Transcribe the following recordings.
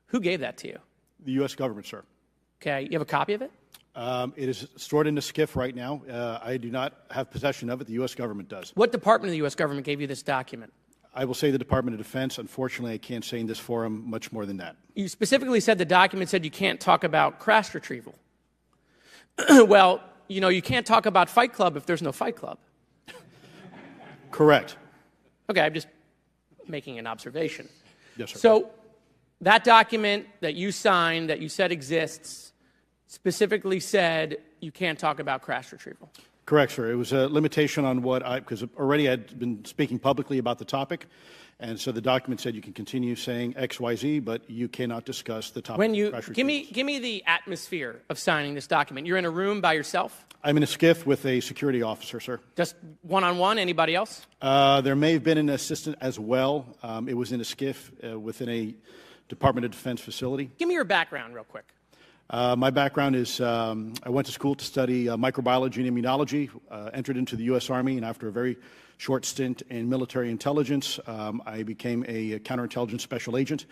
Who gave that to you? The U.S. government, sir. Okay, you have a copy of it? It is stored in a SCIF right now. I do not have possession of it. The U.S. government does. What department of the U.S. government gave you this document? I will say the Department of Defense. Unfortunately, I can't say in this forum much more than that. You specifically said the document said you can't talk about crash retrieval. Well, you know, you can't talk about Fight Club if there's no Fight Club. Correct. Okay, I'm just making an observation. Yes, sir. So that document that you signed, that you said exists, specifically said you can't talk about crash retrieval. Correct, sir. It was a limitation on because already I'd been speaking publicly about the topic, and so the document said you can continue saying X, Y, Z, but you cannot discuss the topic. When you of crash give retrievals. me the atmosphere of signing this document. You're in a room by yourself? I'm in a SCIF with a security officer, sir. Just one-on-one? Anybody else? There may have been an assistant as well. It was in a SCIF within a Department of Defense facility. Give me your background real quick. My background is I went to school to study microbiology and immunology, entered into the U.S. Army, and after a very short stint in military intelligence, I became a counterintelligence special agent.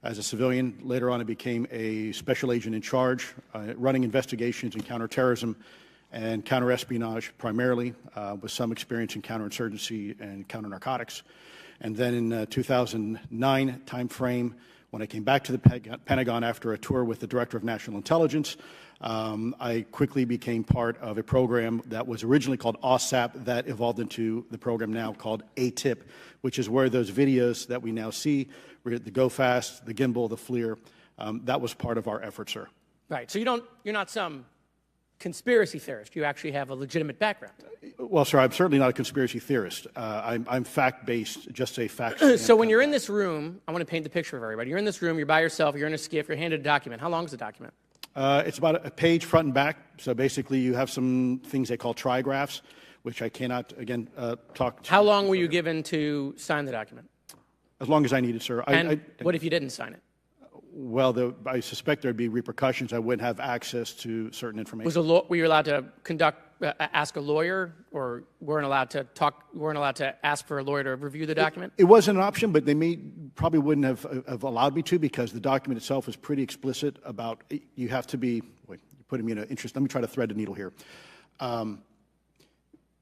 As a civilian, later on I became a special agent in charge, running investigations in counterterrorism and counterespionage primarily, with some experience in counterinsurgency and counternarcotics. And then in 2009 timeframe, when I came back to the Pentagon after a tour with the Director of National Intelligence, I quickly became part of a program that was originally called OSAP that evolved into the program now called ATIP, which is where those videos that we now see, the Go Fast, the Gimbal, the FLIR, that was part of our effort, sir. Right. So you're not some conspiracy theorist. You actually have a legitimate background. Well, sir, I'm certainly not a conspiracy theorist. I'm fact-based, just say facts. So when you're in this room, I want to paint the picture for everybody. You're in this room, you're by yourself, you're in a SCIF, you're handed a document. How long is the document? It's about a page front and back. So basically you have some things they call trigraphs, which I cannot, again, talk to. How long were you given to sign the document? As long as I needed, sir. And what if you didn't sign it? Well, I suspect there'd be repercussions. I wouldn't have access to certain information. Were you allowed to ask a lawyer, or weren't allowed to ask for a lawyer to review the document? It wasn't an option, but they probably wouldn't have allowed me to, because the document itself is pretty explicit about you have to be. Wait, you're putting me in an interest. Let me try to thread the needle here.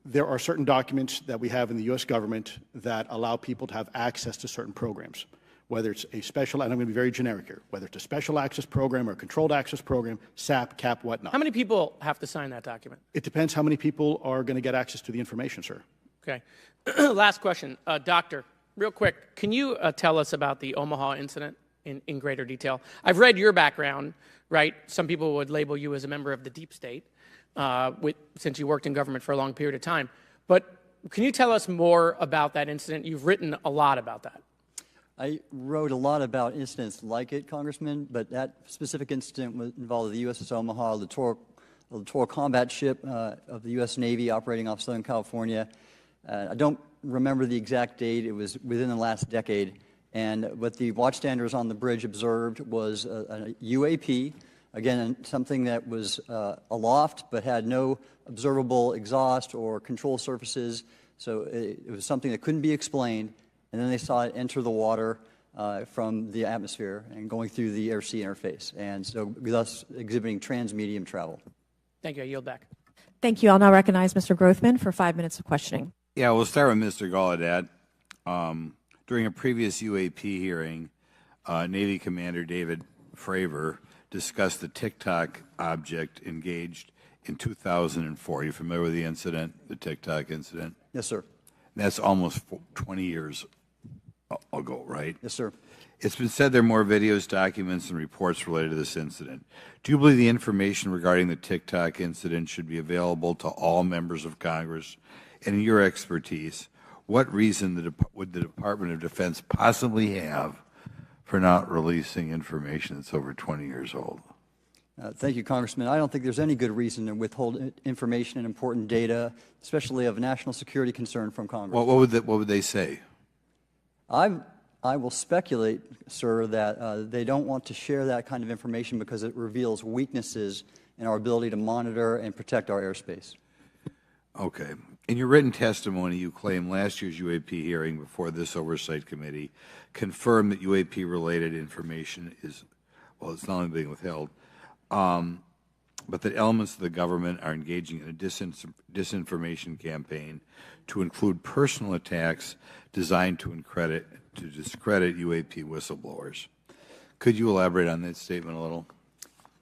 There are certain documents that we have in the U.S. government that allow people to have access to certain programs, whether it's a special, and I'm going to be very generic here, whether it's a special access program or a controlled access program, SAP, CAP, whatnot. How many people have to sign that document? It depends how many people are going to get access to the information, sir. Okay. Last question. Doctor, real quick, can you tell us about the Omaha incident in greater detail? I've read your background, right? Some people would label you as a member of the deep state, since you worked in government for a long period of time. But can you tell us more about that incident? You've written a lot about that. I wrote a lot about incidents like it, Congressman, but that specific incident involved the USS Omaha, the littoral combat ship of the U.S. Navy operating off Southern California. I don't remember the exact date. It was within the last decade. And what the watchstanders on the bridge observed was a UAP, again, something that was aloft but had no observable exhaust or control surfaces. So it was something that couldn't be explained. And then they saw it enter the water from the atmosphere and going through the air-sea interface, and so thus exhibiting transmedium travel. Thank you. I yield back. Thank you. I'll now recognize Mr. Grothman for 5 minutes of questioning. Yeah, we'll start with Mr. Gallaudet. During a previous UAP hearing, Navy Commander David Fravor discussed the TikTok object engaged in 2004. Are you familiar with the incident, the TikTok incident? Yes, sir. That's almost 20 years ago, right? Yes, sir. It's been said there are more videos, documents, and reports related to this incident. Do you believe the information regarding the TikTok incident should be available to all members of Congress? And in your expertise, what reason would the Department of Defense possibly have for not releasing information that's over 20 years old? Thank you, Congressman. I don't think there's any good reason to withhold information and important data, especially of national security concern, from Congress. What would they say? I will speculate, sir, that they don't want to share that kind of information because it reveals weaknesses in our ability to monitor and protect our airspace. Okay. In your written testimony, you claim last year's UAP hearing before this oversight committee confirmed that UAP-related information is, well, it's not only being withheld, but that elements of the government are engaging in a disinformation campaign to include personal attacks designed to discredit UAP whistleblowers. Could you elaborate on that statement a little?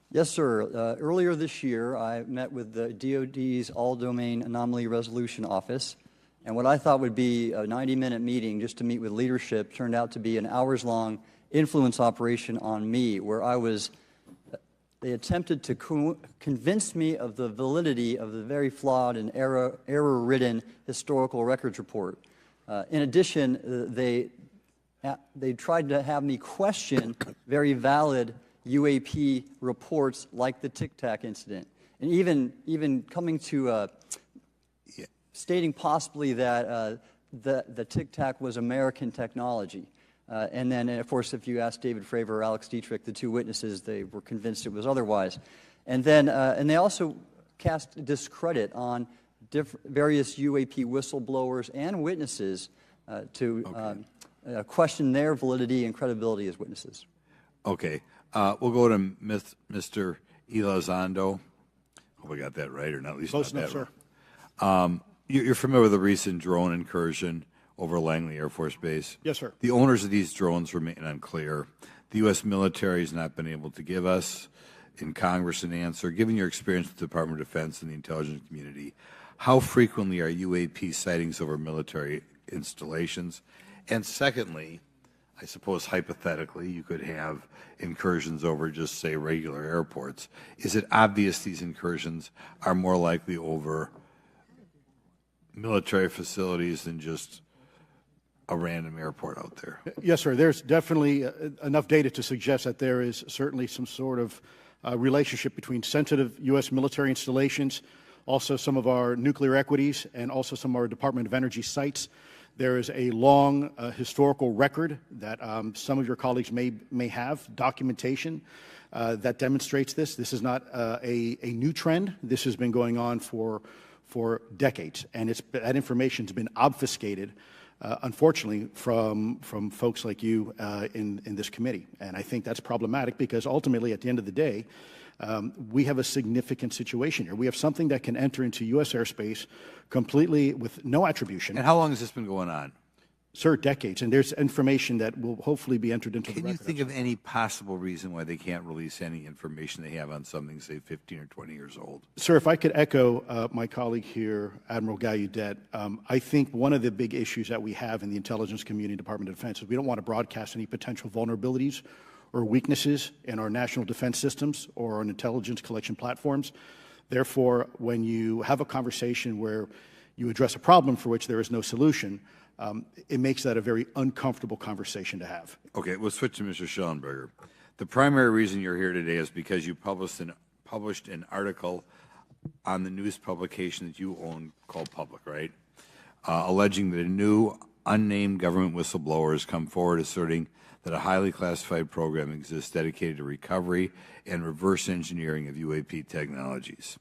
Yes, sir. Earlier this year, I met with the DoD's All-Domain Anomaly Resolution Office, and what I thought would be a 90-minute meeting just to meet with leadership turned out to be an hours-long influence operation on me, where they attempted to convince me of the validity of the very flawed and error-ridden historical records report. In addition, they tried to have me question very valid UAP reports like the Tic Tac incident, and even coming to stating possibly that the Tic Tac was American technology. And then, of course, if you ask David Fravor or Alex Dietrich, the two witnesses, they were convinced it was otherwise. And then, and they also cast discredit on various UAP whistleblowers and witnesses to question their validity and credibility as witnesses. Okay. We'll go to Mr. Elizondo. Hope I got that right, or not at least Close not enough, that sir. right. You're familiar with the recent drone incursion over Langley Air Force Base? Yes, sir. The owners of these drones remain unclear. The U.S. military has not been able to give us in Congress an answer. Given your experience with the Department of Defense and the intelligence community, how frequently are UAP sightings over military installations? And secondly, I suppose hypothetically you could have incursions over just, say, regular airports. Is it obvious these incursions are more likely over military facilities than just a random airport out there? Yes, sir. There's definitely enough data to suggest that there is certainly some sort of relationship between sensitive U.S. military installations, also some of our nuclear equities, and also some of our Department of Energy sites. There is a long historical record that some of your colleagues may have, documentation that demonstrates this. This is not a new trend. This has been going on for decades, and that information has been obfuscated, unfortunately, from folks like you in this committee. And I think that's problematic because ultimately, at the end of the day, we have a significant situation here. We have something that can enter into U.S. airspace completely with no attribution. And how long has this been going on? Sir, decades. And there's information that will hopefully be entered into the record. Can you think of any possible reason why they can't release any information they have on something, say, 15 or 20 years old? Sir, if I could echo my colleague here, Admiral Gallaudet, I think one of the big issues that we have in the intelligence community, Department of Defense, is we don't want to broadcast any potential vulnerabilities or weaknesses in our national defense systems or on intelligence collection platforms. Therefore, when you have a conversation where you address a problem for which there is no solution, it makes that a very uncomfortable conversation to have. Okay, we'll switch to Mr. Schellenberger. The primary reason you're here today is because you published an article on the news publication that you own called Public, right? Alleging that a new unnamed government whistleblower has come forward asserting that a highly classified program exists dedicated to recovery and reverse engineering of UAP technologies.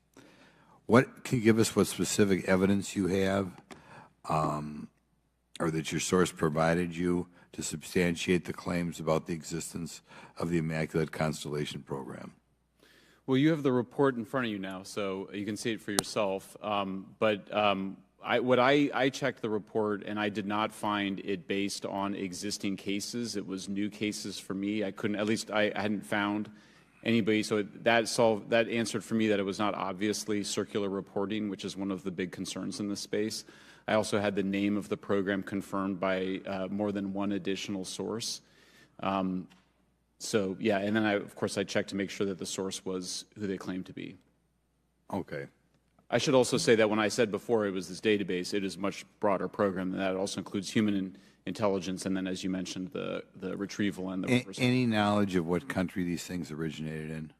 Can you give us what specific evidence you have or that your source provided you to substantiate the claims about the existence of the Immaculate constellation program? Well, you have the report in front of you now, so you can see it for yourself. I checked the report, and I did not find it based on existing cases. It was new cases for me. I hadn't found anybody. So that answered for me that it was not obviously circular reporting, which is one of the big concerns in this space. I also had the name of the program confirmed by more than one additional source. So yeah, and then of course I checked to make sure that the source was who they claimed to be. Okay. I should also say that when I said before it was this database, it is a much broader program than that. It also includes human intelligence, and then, as you mentioned, the retrieval and the reverse. Any knowledge of what country these things originated in?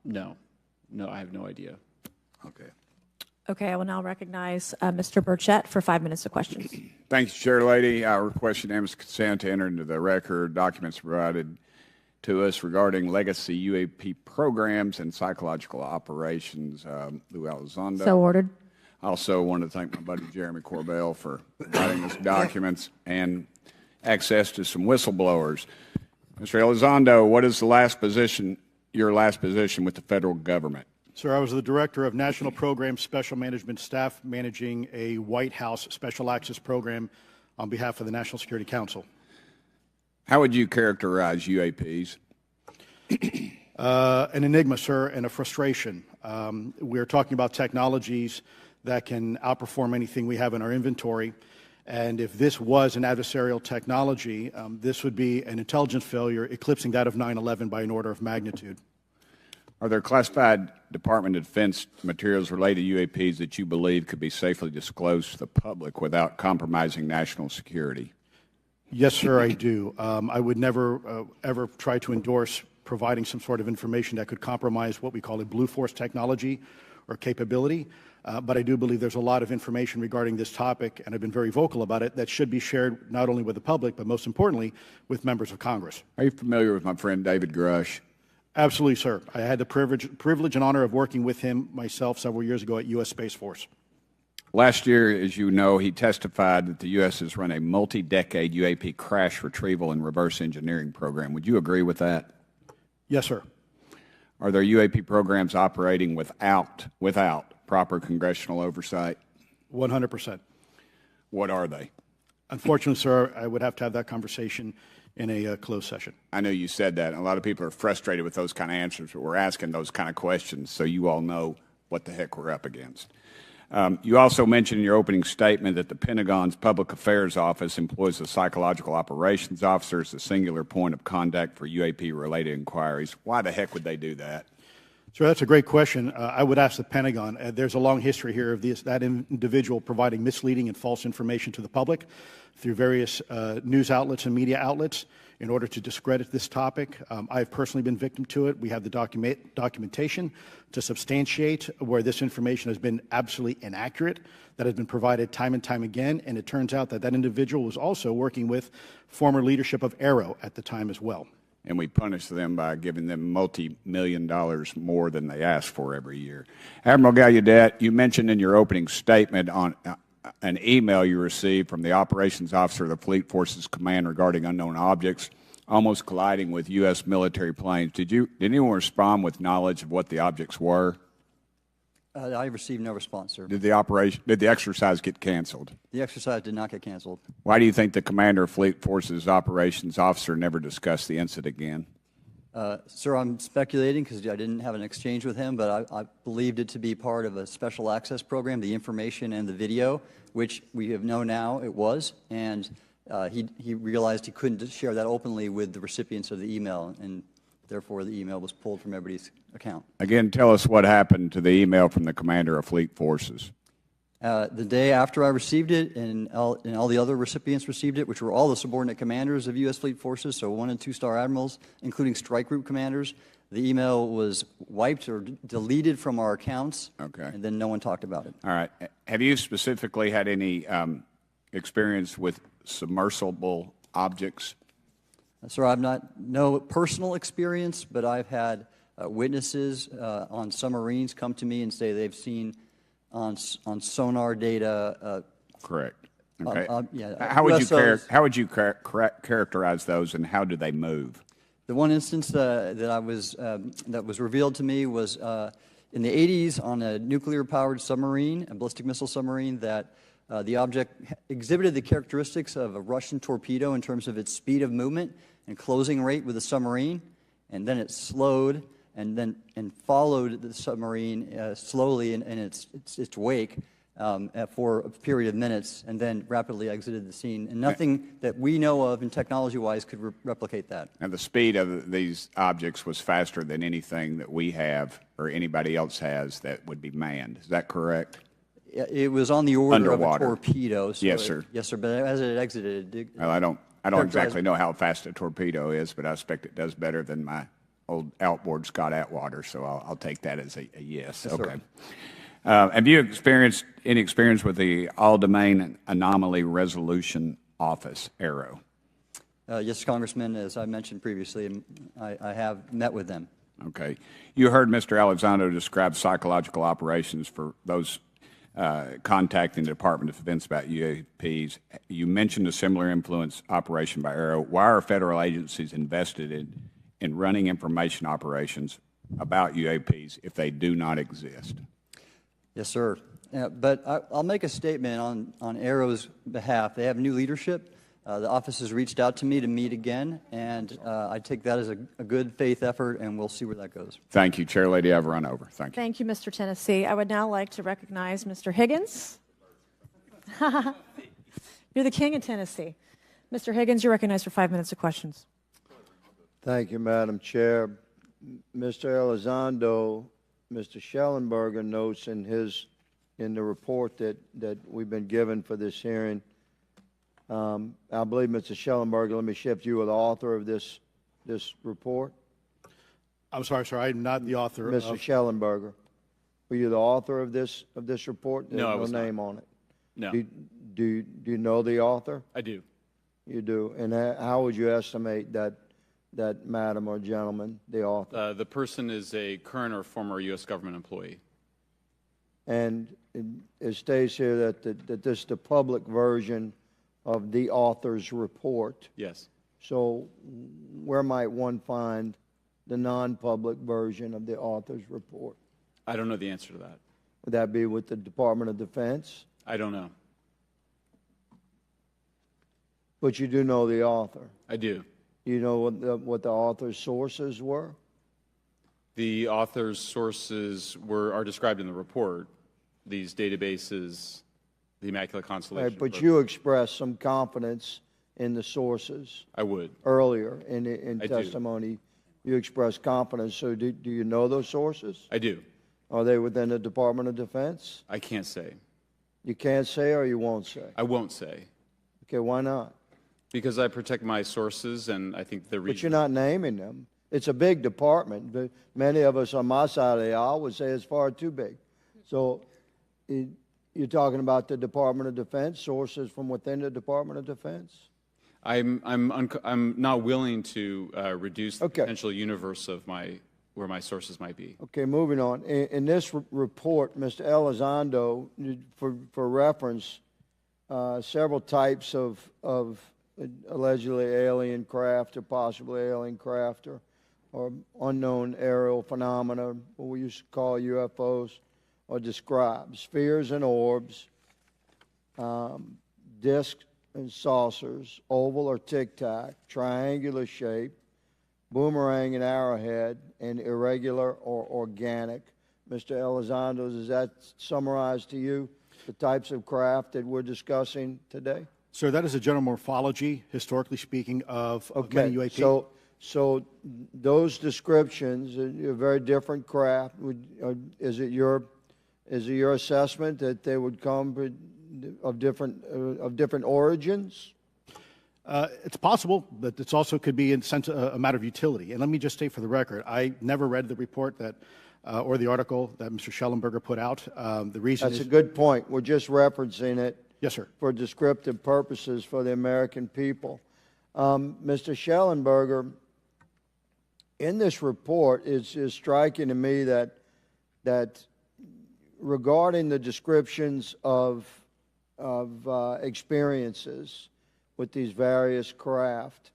No, I have no idea. Okay. Okay, I will now recognize Mr. Burchett for 5 minutes of questions. Thank you, Chair Lady. Our request unanimous consent to enter into the record documents provided to us regarding legacy UAP programs and psychological operations. Lou Elizondo. So ordered. I also want to thank my buddy Jeremy Corbell for providing us documents and access to some whistleblowers. Mr. Elizondo, what is your last position with the federal government? Sir, I was the Director of National Program Special Management Staff managing a White House Special Access Program on behalf of the National Security Council. How would you characterize UAPs? An enigma, sir, and a frustration. We're talking about technologies that can outperform anything we have in our inventory. And if this was an adversarial technology, this would be an intelligence failure eclipsing that of 9/11 by an order of magnitude. Are there classified Department of Defense materials related to UAPs that you believe could be safely disclosed to the public without compromising national security? Yes, sir, I do. I would never, ever try to endorse providing some sort of information that could compromise what we call a blue force technology or capability. But I do believe there's a lot of information regarding this topic, and I've been very vocal about it, that should be shared not only with the public, but most importantly, with members of Congress. Are you familiar with my friend David Grush? Absolutely, sir. I had the privilege and honor of working with him myself several years ago at U.S. Space Force. Last year, as you know, he testified that the U.S. has run a multi-decade UAP crash retrieval and reverse engineering program. Would you agree with that? Yes, sir. Are there UAP programs operating without proper congressional oversight? 100%. What are they? Unfortunately, sir, I would have to have that conversation in a closed session. I know you said that, and a lot of people are frustrated with those kind of answers, but we're asking those kind of questions so you all know what the heck we're up against. You also mentioned in your opening statement that the Pentagon's Public Affairs Office employs a psychological operations officer as the singular point of contact for UAP-related inquiries. Why the heck would they do that? Sir, that's a great question. I would ask the Pentagon. There's a long history here of that individual providing misleading and false information to the public through various news outlets and media outlets in order to discredit this topic. I've personally been victim to it. We have the documentation to substantiate where this information has been absolutely inaccurate, that has been provided time and time again, and it turns out that that individual was also working with former leadership of Aero at the time as well. And we punish them by giving them multi-million dollars more than they ask for every year. Admiral Gallaudet, you mentioned in your opening statement on an email you received from the operations officer of the Fleet Forces Command regarding unknown objects almost colliding with U.S. military planes. Did anyone respond with knowledge of what the objects were? I received no response, sir. Did the exercise get canceled? The exercise did not get canceled. Why do you think the commander of Fleet Forces operations officer never discussed the incident again? Sir, I'm speculating because I didn't have an exchange with him, but I believed it to be part of a special access program, the information and the video, which we have known now it was, and he realized he couldn't share that openly with the recipients of the email, and therefore the email was pulled from everybody's account. Again, tell us what happened to the email from the commander of Fleet Forces. The day after I received it, and all the other recipients received it, which were all the subordinate commanders of U.S. Fleet Forces, so 1- and 2-star admirals, including strike group commanders, the email was wiped or deleted from our accounts, and then no one talked about it. All right. Have you specifically had any experience with submersible objects? Sir, I've no personal experience, but I've had witnesses on submarines come to me and say they've seen on sonar data. Correct. Okay. Yeah, how would you characterize those, and how do they move? The one instance that was revealed to me was in the 80s on a nuclear-powered submarine, a ballistic missile submarine, that the object exhibited the characteristics of a Russian torpedo in terms of its speed of movement and closing rate with the submarine, and then it slowed and followed the submarine slowly in its wake for a period of minutes, and then rapidly exited the scene. And nothing that we know of and technology-wise could replicate that. And the speed of these objects was faster than anything that we have or anybody else has that would be manned. Is that correct? It was on the order Underwater. of a torpedo. So yes, sir. Yes, sir. But as it exited, well, I don't exactly know how fast a torpedo is, but I expect it does better than my old outboard Scott Atwater. So I'll take that as a yes. Yes, okay. Sir. Have you experienced any experience with the All Domain Anomaly Resolution Office, ARROW? Yes, Congressman, as I mentioned previously, I have met with them. Okay. You heard Mr. Elizondo describe psychological operations for those contacting the Department of Defense about UAPs. You mentioned a similar influence operation by Aero. Why are federal agencies invested in running information operations about UAPs if they do not exist? Yes, sir. But I'll make a statement on Aero's behalf. They have new leadership. The office has reached out to me to meet again, and I take that as a good faith effort, and we'll see where that goes. Thank you. Chair Lady, I've run over. Thank you. Thank you, Mr. Tennessee. I would now like to recognize Mr. Higgins. You're the king of Tennessee. Mr. Higgins, you're recognized for 5 minutes of questions. Thank you, Madam Chair. Mr. Elizondo, Mr. Schellenberger notes in the report that we've been given for this hearing. I believe, Mr. Schellenberger, let me shift. You are the author of this report? I'm sorry, sir. I'm not the author Mr. of... Schellenberger, were you the author of this report? There's No, I was no name not. on it. No. Do you know the author? I do. You do. And how would you estimate that madam or gentleman, the author? The person is a current or former U.S. government employee. And it states here that this is the public version of the author's report. Yes. So where might one find the non-public version of the author's report? I don't know the answer to that. Would that be with the Department of Defense? I don't know. But you do know the author. I do. You know what the author's sources were? The author's sources are described in the report. These databases, the Immaculate constellation. Right, but you expressed some confidence in the sources. I would. Earlier in I do. testimony, you expressed confidence. So do you know those sources? I do. Are they within the Department of Defense? I can't say. You can't say or you won't say? I won't say. Okay, why not? Because I protect my sources, and I think the reason. But you're not naming them. It's a big department. But many of us on my side of the aisle would say it's far too big. So you're talking about the Department of Defense, sources from within the Department of Defense? I'm not willing to reduce the Okay. potential universe of where my sources might be. Okay, moving on. In this report, Mr. Elizondo, for reference, several types of allegedly alien craft or possibly alien craft or unknown aerial phenomena, what we used to call UFOs, are described. Spheres and orbs, discs and saucers, oval or tic-tac, triangular shape, boomerang and arrowhead, and irregular or organic. Mr. Elizondo, does that summarize to you the types of craft that we're discussing today? Sir, that is a general morphology, historically speaking, of many UAPs. So those descriptions are very different craft. Is it your assessment that they would come of different origins? It's possible, but it also could be in sense a matter of utility. And let me just state for the record, I never read the report that or the article that Mr. Schellenberger put out. The reason That's a good point. We're just referencing it. Yes, sir. For descriptive purposes for the American people. Mr. Schellenberger, in this report, it's striking to me that regarding the descriptions of experiences with these various craft,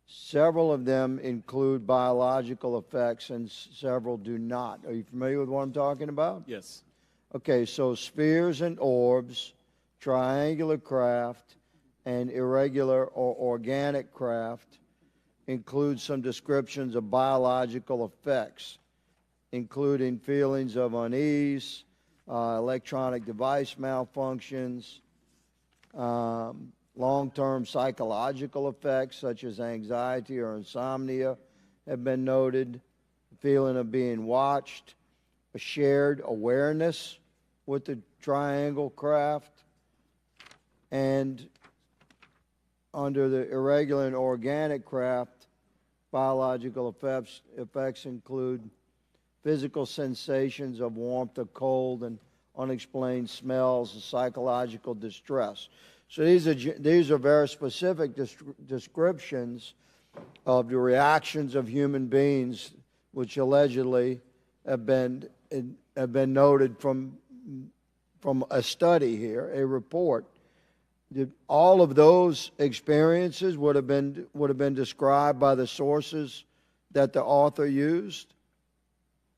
several of them include biological effects and several do not. Are you familiar with what I'm talking about? Yes. Okay, so spheres and orbs, triangular craft, and irregular or organic craft include some descriptions of biological effects, including feelings of unease, electronic device malfunctions, long-term psychological effects such as anxiety or insomnia have been noted, the feeling of being watched, a shared awareness with the triangle craft, and under the irregular and organic craft, biological effects include physical sensations of warmth or cold and unexplained smells and psychological distress. So these are very specific descriptions of the reactions of human beings, which allegedly have been noted from a study here, a report. All of those experiences would have been described by the sources that the author used.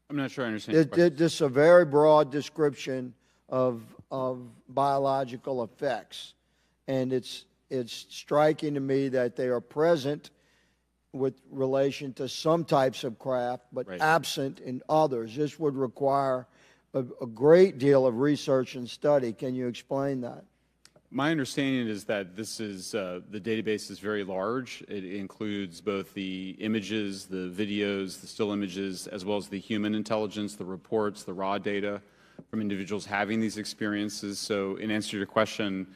I'm not sure I understand your question. This is a very broad description of biological effects, and it's striking to me that they are present with relation to some types of craft, but absent in others. This would require a great deal of research and study. Can you explain that? My understanding is that this is the database is very large. It includes both the images, the videos, the still images, as well as the human intelligence, the reports, the raw data from individuals having these experiences. So in answer to your question,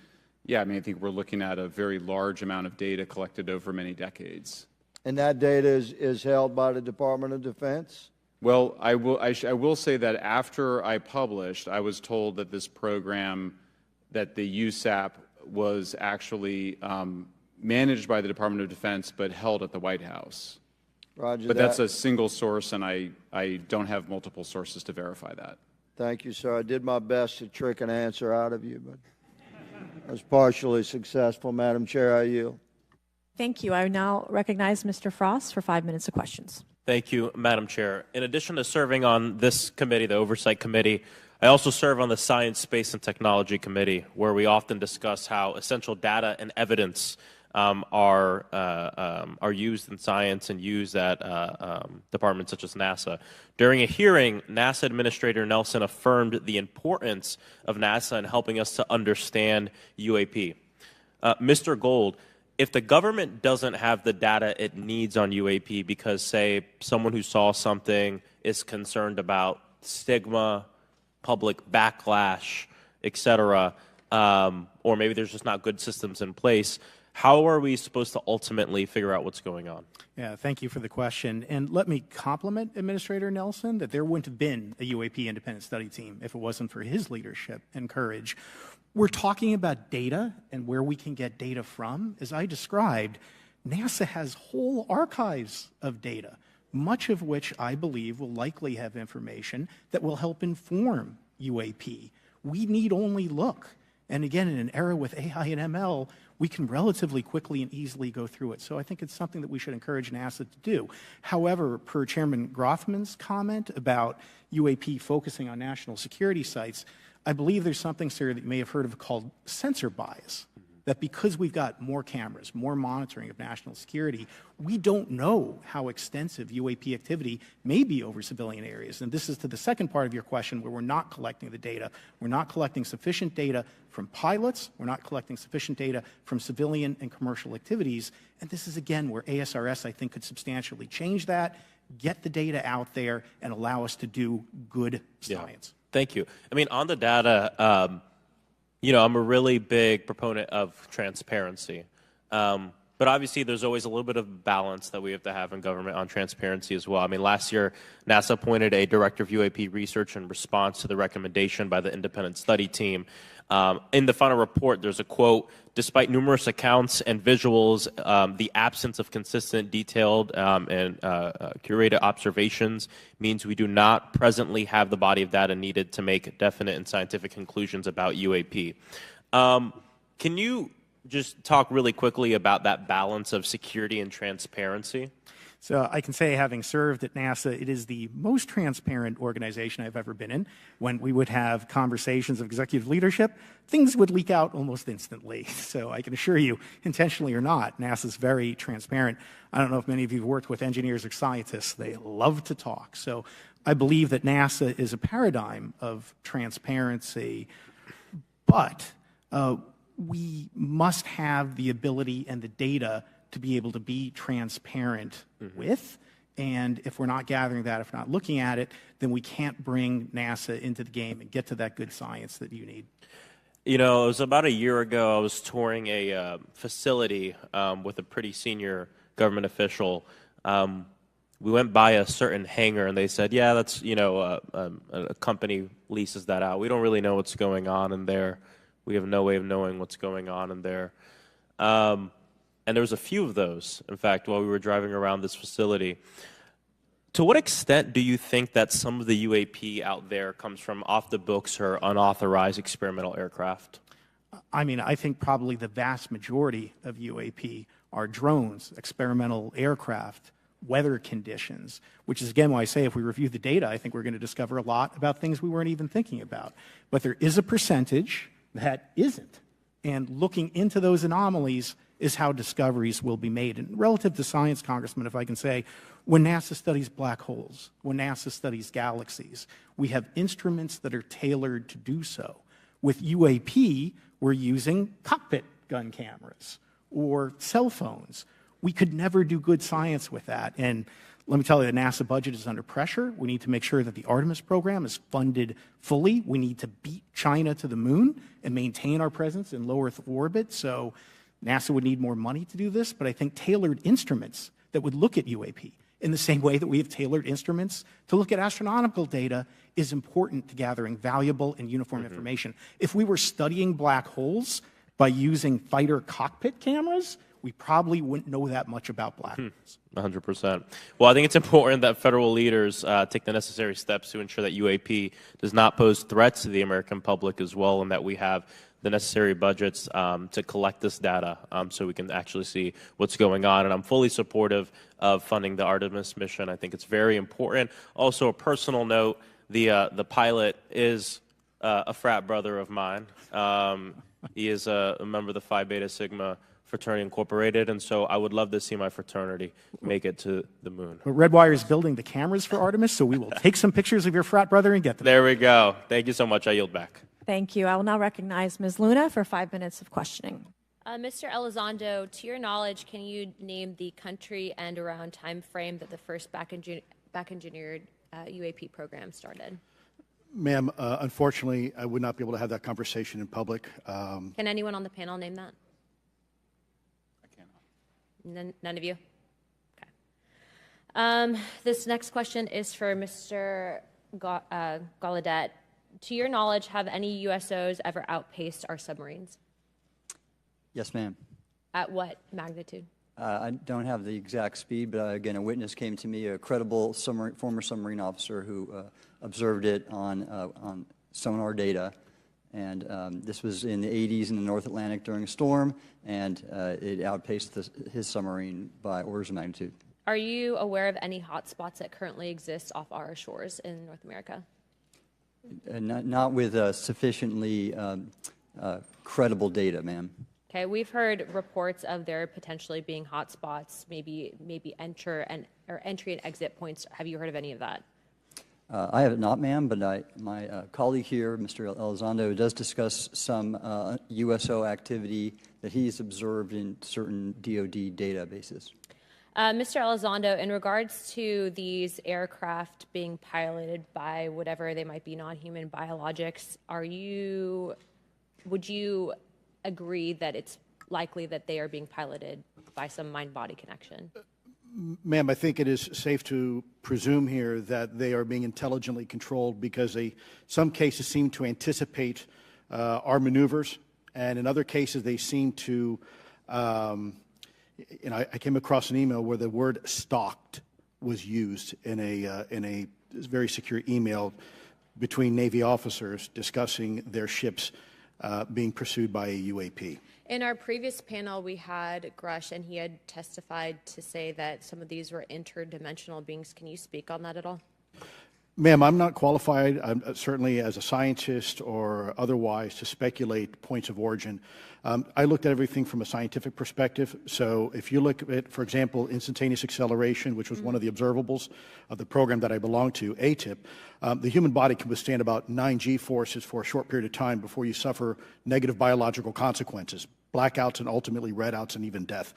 yeah, I mean, I think we're looking at a very large amount of data collected over many decades. And that data is held by the Department of Defense? Well, I will say that after I published, I was told that this program, that the USAP was actually managed by the Department of Defense but held at the White House. Roger but that. that's a single source, and I don't have multiple sources to verify that. Thank you, sir. I did my best to trick an answer out of you, but I was partially successful. Madam Chair, I yield. Thank you. I now recognize Mr. Frost for 5 minutes of questions. Thank you, Madam Chair. In addition to serving on this committee, the Oversight Committee, I also serve on the Science, Space, and Technology Committee, where we often discuss how essential data and evidence are used in science and used at departments such as NASA. During a hearing, NASA Administrator Nelson affirmed the importance of NASA in helping us to understand UAP. Mr. Gold, if the government doesn't have the data it needs on UAP because, say, someone who saw something is concerned about stigma, public backlash, etc., or maybe there's just not good systems in place, how are we supposed to ultimately figure out what's going on? Yeah, thank you for the question. And let me compliment Administrator Nelson that there wouldn't have been a UAP independent study team if it wasn't for his leadership and courage. We're talking about data and where we can get data from. As I described, NASA has whole archives of data, much of which I believe will likely have information that will help inform UAP. We need only look. And again, in an era with AI and ML, we can relatively quickly and easily go through it. So I think it's something that we should encourage NASA to do. However, per Chairman Grothman's comment about UAP focusing on national security sites, I believe there's something, sir, that you may have heard of called sensor bias. That because we've got more cameras, more monitoring of national security, we don't know how extensive UAP activity may be over civilian areas. And this is to the second part of your question where we're not collecting the data. We're not collecting sufficient data from pilots. We're not collecting sufficient data from civilian and commercial activities. And this is, again, where ASRS, I think, could substantially change that, get the data out there, and allow us to do good science. Thank you. I mean, on the data, you know, I'm a really big proponent of transparency. But obviously, there's always a little bit of balance that we have to have in government on transparency as well. I mean, last year, NASA appointed a director of UAP research in response to the recommendation by the independent study team. In the final report, there's a quote, despite numerous accounts and visuals, the absence of consistent, detailed, and curated observations means we do not presently have the body of data needed to make definite and scientific conclusions about UAP. Can you just talk really quickly about that balance of security and transparency? So I can say, having served at NASA, it is the most transparent organization I've ever been in. When we would have conversations of executive leadership, things would leak out almost instantly. So I can assure you, intentionally or not, NASA's very transparent. I don't know if many of you have worked with engineers or scientists. They love to talk. So I believe that NASA is a paradigm of transparency, but we must have the ability and the data to be able to be transparent with. And if we're not gathering that, if we're not looking at it, then we can't bring NASA into the game and get to that good science that you need. You know, it was about a year ago, I was touring a facility with a pretty senior government official. We went by a certain hangar, and they said, yeah, that's, you know, a company leases that out. We don't really know what's going on in there. We have no way of knowing what's going on in there. And there was a few of those, in fact, while we were driving around this facility. To what extent do you think that some of the UAP out there comes from off the books or unauthorized experimental aircraft? I mean, I think probably the vast majority of UAP are drones, experimental aircraft, weather conditions, which is, again, why I say if we review the data, I think we're going to discover a lot about things we weren't even thinking about. But there is a percentage that isn't. And looking into those anomalies is how discoveries will be made. And relative to science, Congressman, if I can say, when NASA studies black holes, when NASA studies galaxies, we have instruments that are tailored to do so. With UAP, we're using cockpit gun cameras or cell phones. We could never do good science with that. And let me tell you, the NASA budget is under pressure. We need to make sure that the Artemis program is funded fully. We need to beat China to the moon and maintain our presence in low Earth orbit. So NASA would need more money to do this, but I think tailored instruments that would look at UAP in the same way that we have tailored instruments to look at astronomical data is important to gathering valuable and uniform information. If we were studying black holes by using fighter cockpit cameras, we probably wouldn't know that much about black holes. 100%. Well, I think it's important that federal leaders take the necessary steps to ensure that UAP does not pose threats to the American public as well, and that we have the necessary budgets to collect this data so we can actually see what's going on. And I'm fully supportive of funding the Artemis mission. I think it's very important. Also, a personal note, the pilot is a frat brother of mine. He is a member of the Phi Beta Sigma Fraternity Incorporated, and so I would love to see my fraternity make it to the moon. But Redwire is building the cameras for Artemis, so we will take some pictures of your frat brother and get them. There we go. Thank you so much. I yield back. Thank you. I will now recognize Ms. Luna for 5 minutes of questioning. Mr. Elizondo, to your knowledge, can you name the country and around time frame that the first back-engineered UAP program started? Ma'am, unfortunately, I would not be able to have that conversation in public. Can anyone on the panel name that? None of you? Okay. This next question is for Mr. Gallaudet. To your knowledge, have any USOs ever outpaced our submarines? Yes, ma'am. At what magnitude? I don't have the exact speed, but again, a witness came to me, a credible former submarine officer who observed it on sonar data. And this was in the 80s in the North Atlantic during a storm, and it outpaced his submarine by orders of magnitude. Are you aware of any hotspots that currently exist off our shores in North America? Not with sufficiently credible data, ma'am. Okay, we've heard reports of there potentially being hotspots, maybe entry and exit points. Have you heard of any of that? I have not, ma'am, but my colleague here, Mr. Elizondo, does discuss some USO activity that he's observed in certain DoD databases. Mr. Elizondo, in regards to these aircraft being piloted by whatever they might be, non-human biologics, would you agree that it's likely that they are being piloted by some mind-body connection? Ma'am, I think it is safe to presume here that they are being intelligently controlled because some cases seem to anticipate our maneuvers, and in other cases they seem to, I came across an email where the word stalked was used in a very secure email between Navy officers discussing their ships being pursued by a UAP. In our previous panel, we had Grush, and he had testified to say that some of these were interdimensional beings. Can you speak on that at all? Ma'am, I'm not qualified, certainly as a scientist or otherwise, to speculate points of origin. I looked at everything from a scientific perspective. So if you look at, for example, instantaneous acceleration, which was one of the observables of the program that I belong to, ATIP, the human body can withstand about 9 G-forces for a short period of time before you suffer negative biological consequences, blackouts and ultimately redouts and even death.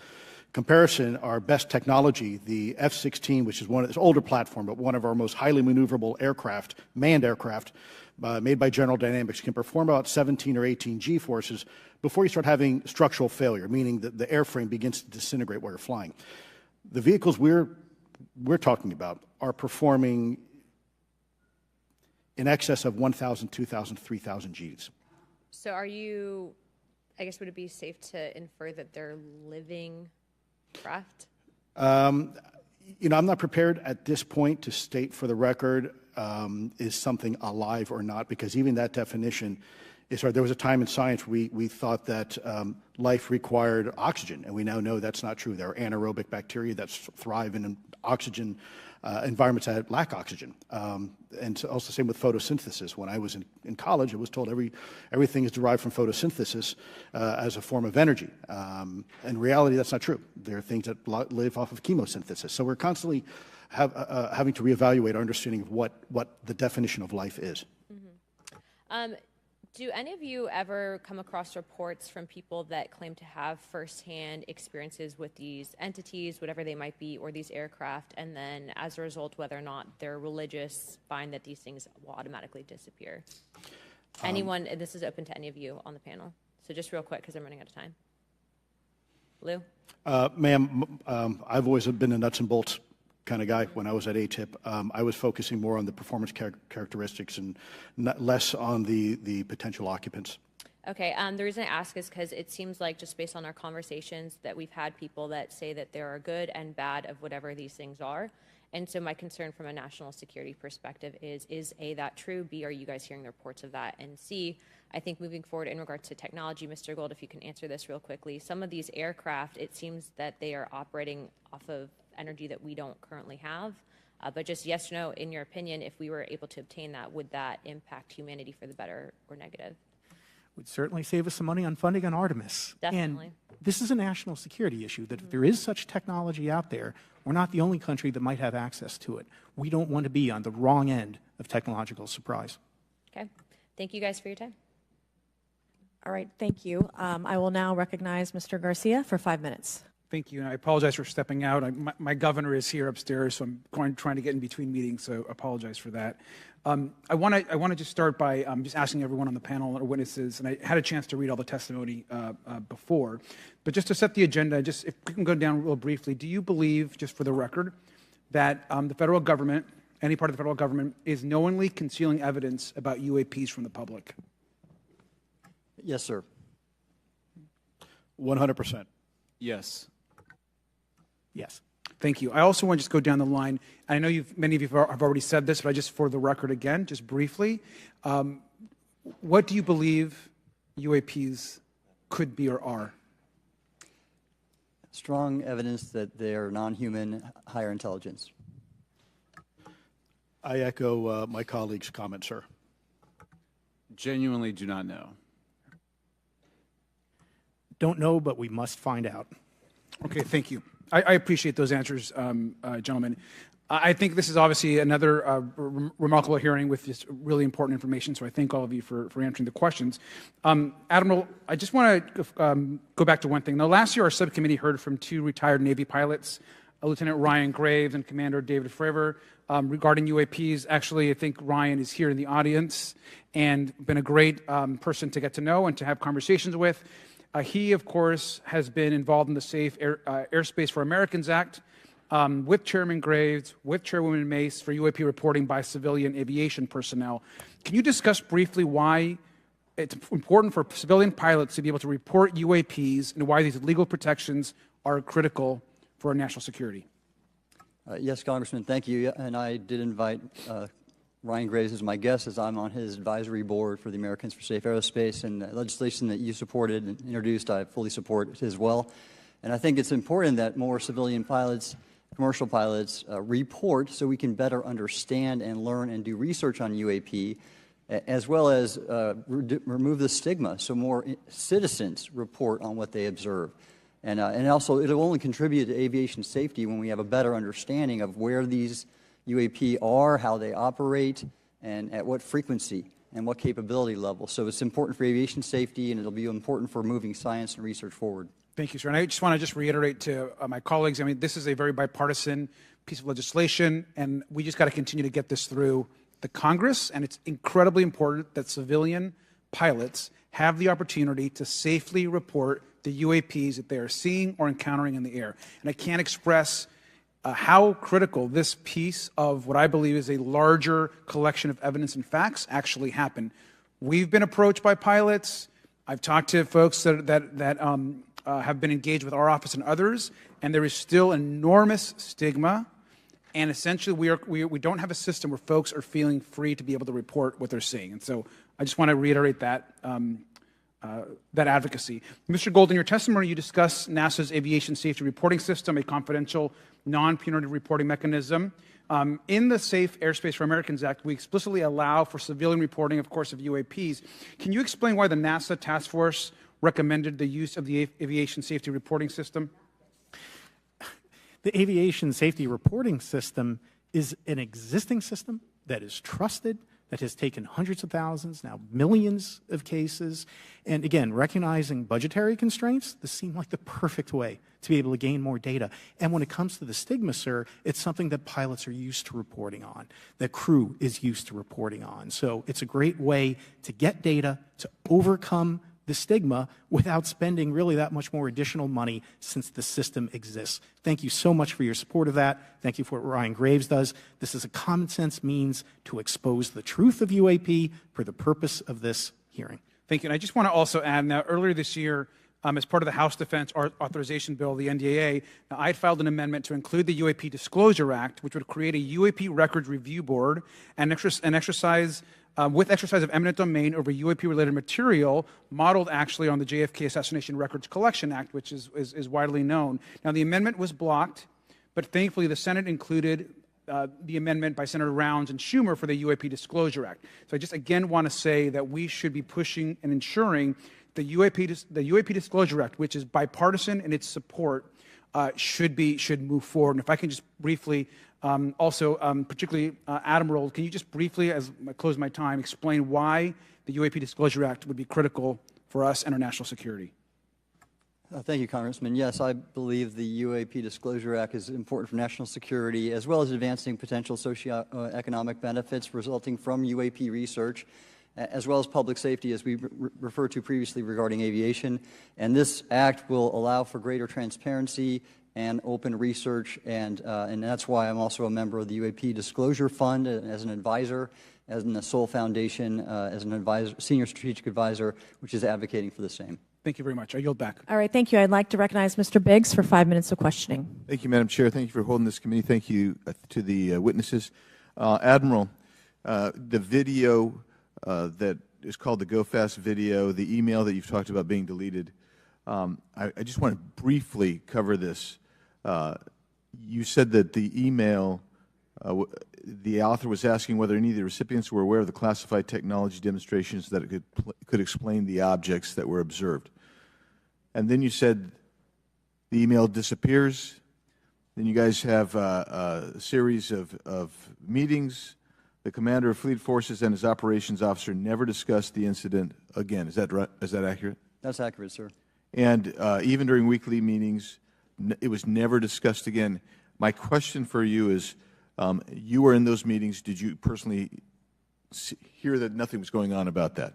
Comparison, our best technology, the F-16, which is one of this older platform, but one of our most highly maneuverable aircraft, manned aircraft, made by General Dynamics, can perform about 17 or 18 G-forces before you start having structural failure, meaning that the airframe begins to disintegrate while you're flying. The vehicles we're talking about are performing in excess of 1,000, 2,000, 3,000 Gs. So are you, I guess, would it be safe to infer that they're living craft? You know, I'm not prepared at this point to state for the record is something alive or not, because even that definition is hard. There was a time in science we thought that life required oxygen, and we now know that's not true. There are anaerobic bacteria that thrive in oxygen environments that lack oxygen. And also the same with photosynthesis. When I was in college, I was told everything is derived from photosynthesis as a form of energy. In reality, that's not true. There are things that live off of chemosynthesis. So we're constantly having to reevaluate our understanding of what the definition of life is. Mm-hmm. Do any of you ever come across reports from people that claim to have firsthand experiences with these entities, whatever they might be, or these aircraft, and then as a result, whether or not they're religious, find that these things will automatically disappear? Anyone, and this is open to any of you on the panel. So just real quick, because I'm running out of time. Lou? Ma'am, I've always been a nuts and bolts kind of guy. When I was at ATIP, I was focusing more on the performance characteristics and less on the potential occupants. Okay, the reason I ask is because it seems like, just based on our conversations, that we've had people that say that there are good and bad of whatever these things are. And so my concern from a national security perspective is A, that true? B, are you guys hearing the reports of that? And C, I think moving forward in regards to technology, Mr. Gold, if you can answer this real quickly, some of these aircraft, it seems that they are operating off of energy that we don't currently have. But just yes or no, in your opinion, if we were able to obtain that, would that impact humanity for the better or negative? Would certainly save us some money on funding on Artemis. Definitely. And this is a national security issue, that if there is such technology out there, we're not the only country that might have access to it. We don't want to be on the wrong end of technological surprise. Okay. Thank you guys for your time. All right, thank you. I will now recognize Mr. Garcia for 5 minutes. Thank you, and I apologize for stepping out. My governor is here upstairs, so I'm trying to get in between meetings, so apologize for that. I want to just start by just asking everyone on the panel or witnesses, and I had a chance to read all the testimony before, but just to set the agenda, just if we can go down real briefly, do you believe, just for the record, that the federal government, any part of the federal government, is knowingly concealing evidence about UAPs from the public? Yes, sir. 100%. Yes. Yes. Thank you. I also want to just go down the line. I know many of you have already said this, but I just, for the record again, just briefly, what do you believe UAPs could be or are? Strong evidence that they are non-human, higher intelligence. I echo my colleague's comment, sir. Genuinely do not know. Don't know, but we must find out. Okay, thank you. I appreciate those answers, gentlemen. I think this is obviously another remarkable hearing with just really important information, so I thank all of you for answering the questions. Admiral, I just want to go back to one thing. Now, last year, our subcommittee heard from 2 retired Navy pilots, Lieutenant Ryan Graves and Commander David Fravor, regarding UAPs. Actually, I think Ryan is here in the audience and been a great person to get to know and to have conversations with. He, of course, has been involved in the Safe Airspace for Americans Act with Chairman Graves, with Chairwoman Mace for UAP reporting by civilian aviation personnel. Can you discuss briefly why it's important for civilian pilots to be able to report UAPs and why these legal protections are critical for our national security? Yes, Congressman, thank you. And I did invite Ryan Graves as my guest, as I'm on his advisory board for the Americans for Safe Aerospace, and legislation that you supported and introduced, I fully support as well. And I think it's important that more civilian pilots, commercial pilots, report so we can better understand and learn and do research on UAP, as well as remove the stigma so more citizens report on what they observe. And also, it'll only contribute to aviation safety when we have a better understanding of where these UAP are, how they operate, and at what frequency and what capability level. So it's important for aviation safety, and it'll be important for moving science and research forward. Thank you, sir. And I just want to reiterate to my colleagues, I mean, this is a very bipartisan piece of legislation, and we just got to continue to get this through the Congress, and it's incredibly important that civilian pilots have the opportunity to safely report the UAPs that they are seeing or encountering in the air. And I can't express how critical this piece of what I believe is a larger collection of evidence and facts actually happen. We've been approached by pilots I've talked to folks that have been engaged with our office and others, and there is still enormous stigma. And essentially, we don't have a system where folks are feeling free to be able to report what they're seeing. And so I just want to reiterate that advocacy. Mr. Gold, in your testimony, you discuss NASA's aviation safety reporting system, a confidential, non-punitive reporting mechanism. In the Safe Airspace for Americans Act, we explicitly allow for civilian reporting, of course, of UAPs. Can you explain why the NASA task force recommended the use of the aviation safety reporting system? The aviation safety reporting system is an existing system that is trusted, that has taken hundreds of thousands, now millions of cases. And again, recognizing budgetary constraints, this seemed like the perfect way to be able to gain more data. And when it comes to the stigma, sir, it's something that pilots are used to reporting on, that crew is used to reporting on. So it's a great way to get data, to overcome the stigma without spending really that much more additional money since the system exists. Thank you so much for your support of that. Thank you for what Ryan Graves does. This is a common sense means to expose the truth of UAP for the purpose of this hearing. Thank you. And I just want to also add, now earlier this year, as part of the House Defense Authorization Bill, the NDAA, I had filed an amendment to include the UAP Disclosure Act, which would create a UAP Records Review Board and exercise with exercise of eminent domain over UAP-related material, modeled actually on the JFK Assassination Records Collection Act, which is widely known. Now, the amendment was blocked, but thankfully the Senate included the amendment by Senator Rounds and Schumer for the UAP Disclosure Act. So I just again want to say that we should be pushing and ensuring the UAP Disclosure Act, which is bipartisan in its support, should move forward. And if I can just briefly, particularly Admiral, can you just briefly, as I close my time, explain why the UAP Disclosure Act would be critical for us and our national security? Thank you, Congressman. Yes, I believe the UAP Disclosure Act is important for national security, as well as advancing potential socioeconomic benefits resulting from UAP research, as well as public safety, as we referred to previously regarding aviation. And this act will allow for greater transparency and open research, and that's why I'm also a member of the UAP Disclosure Fund as an advisor, as in the Sol Foundation, as an advisor, senior strategic advisor, which is advocating for the same. Thank you very much. I yield back. All right, thank you. I'd like to recognize Mr. Biggs for 5 minutes of questioning. Thank you, Madam Chair. Thank you for holding this committee. Thank you to the witnesses. Admiral, the video that is called the Go Fast video, the email that you've talked about being deleted, I just want to briefly cover this. You said that the email, the author was asking whether any of the recipients were aware of the classified technology demonstrations that it could explain the objects that were observed. And then you said the email disappears. Then you guys have a series of meetings. The commander of fleet forces and his operations officer never discussed the incident again. Is that right? Is that accurate? That's accurate, sir. And even during weekly meetings, it was never discussed again. My question for you is, you were in those meetings. Did you personally hear that nothing was going on about that?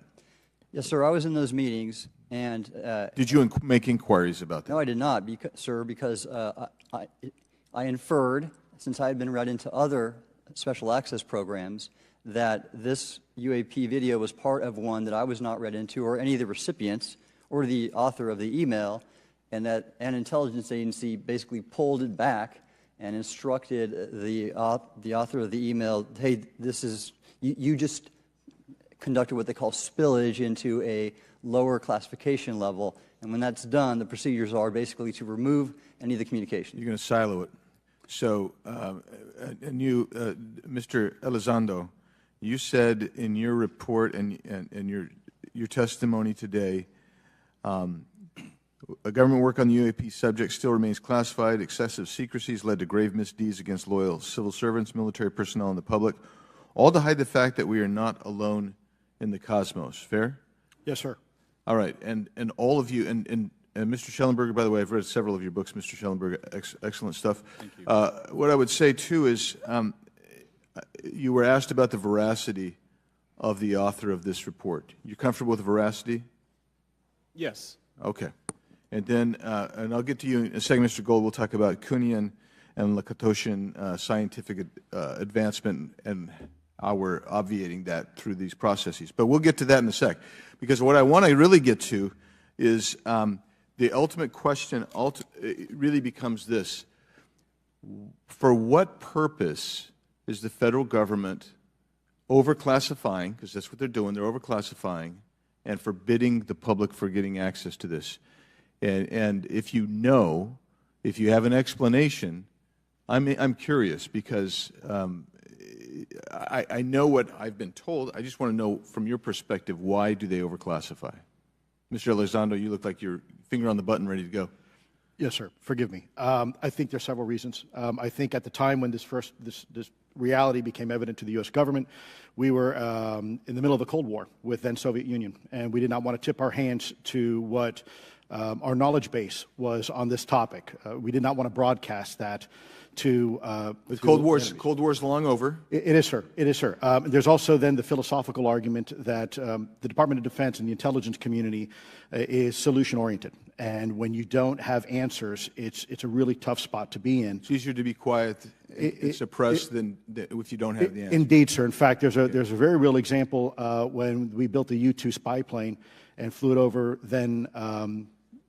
Yes, sir. I was in those meetings, and did you make inquiries about that? No, I did not, sir, because I inferred, since I had been read into other special access programs, that this UAP video was part of one that I was not read into, or any of the recipients, or the author of the email, and that an intelligence agency basically pulled it back and instructed the author of the email, hey, this is, you just conducted what they call spillage into a lower classification level, and when that's done, the procedures are basically to remove any of the communication. You're going to silo it. So, and you, Mr. Elizondo, you said in your report and your testimony today, a government work on the UAP subject still remains classified. Excessive secrecy has led to grave misdeeds against loyal civil servants, military personnel, and the public, all to hide the fact that we are not alone in the cosmos. Fair? Yes, sir. All right. And all of you, and Mr. Schellenberger, by the way, I've read several of your books, Mr. Schellenberger, excellent stuff. Thank you. What I would say, too, is you were asked about the veracity of the author of this report. You comfortable with the veracity? Yes. Okay. And then, and I'll get to you in a second, Mr. Gold. We'll talk about Kuhnian and Lakatoshian scientific advancement and how we're obviating that through these processes. But we'll get to that in a sec, because what I want to really get to is the ultimate question really becomes this. For what purpose is the federal government overclassifying, because that's what they're doing, they're overclassifying, and forbidding the public from getting access to this? And if you know, if you have an explanation, I'm curious, because I know what I've been told. I just want to know, from your perspective, why do they overclassify? Mr. Elizondo, you look like you're finger on the button, ready to go. Yes, sir. Forgive me. I think there's several reasons. I think at the time when this reality became evident to the U.S. government, we were in the middle of the Cold War with then Soviet Union, and we did not want to tip our hands to what our knowledge base was on this topic. We did not want to broadcast that to Cold War's long over. It is, sir. It is, sir. There's also then the philosophical argument that the Department of Defense and the intelligence community is solution-oriented. And when you don't have answers, it's a really tough spot to be in. It's easier to be quiet and suppressed than if you don't have the answer. Indeed, sir. In fact, there's a very real example when we built the U-2 spy plane and flew it over then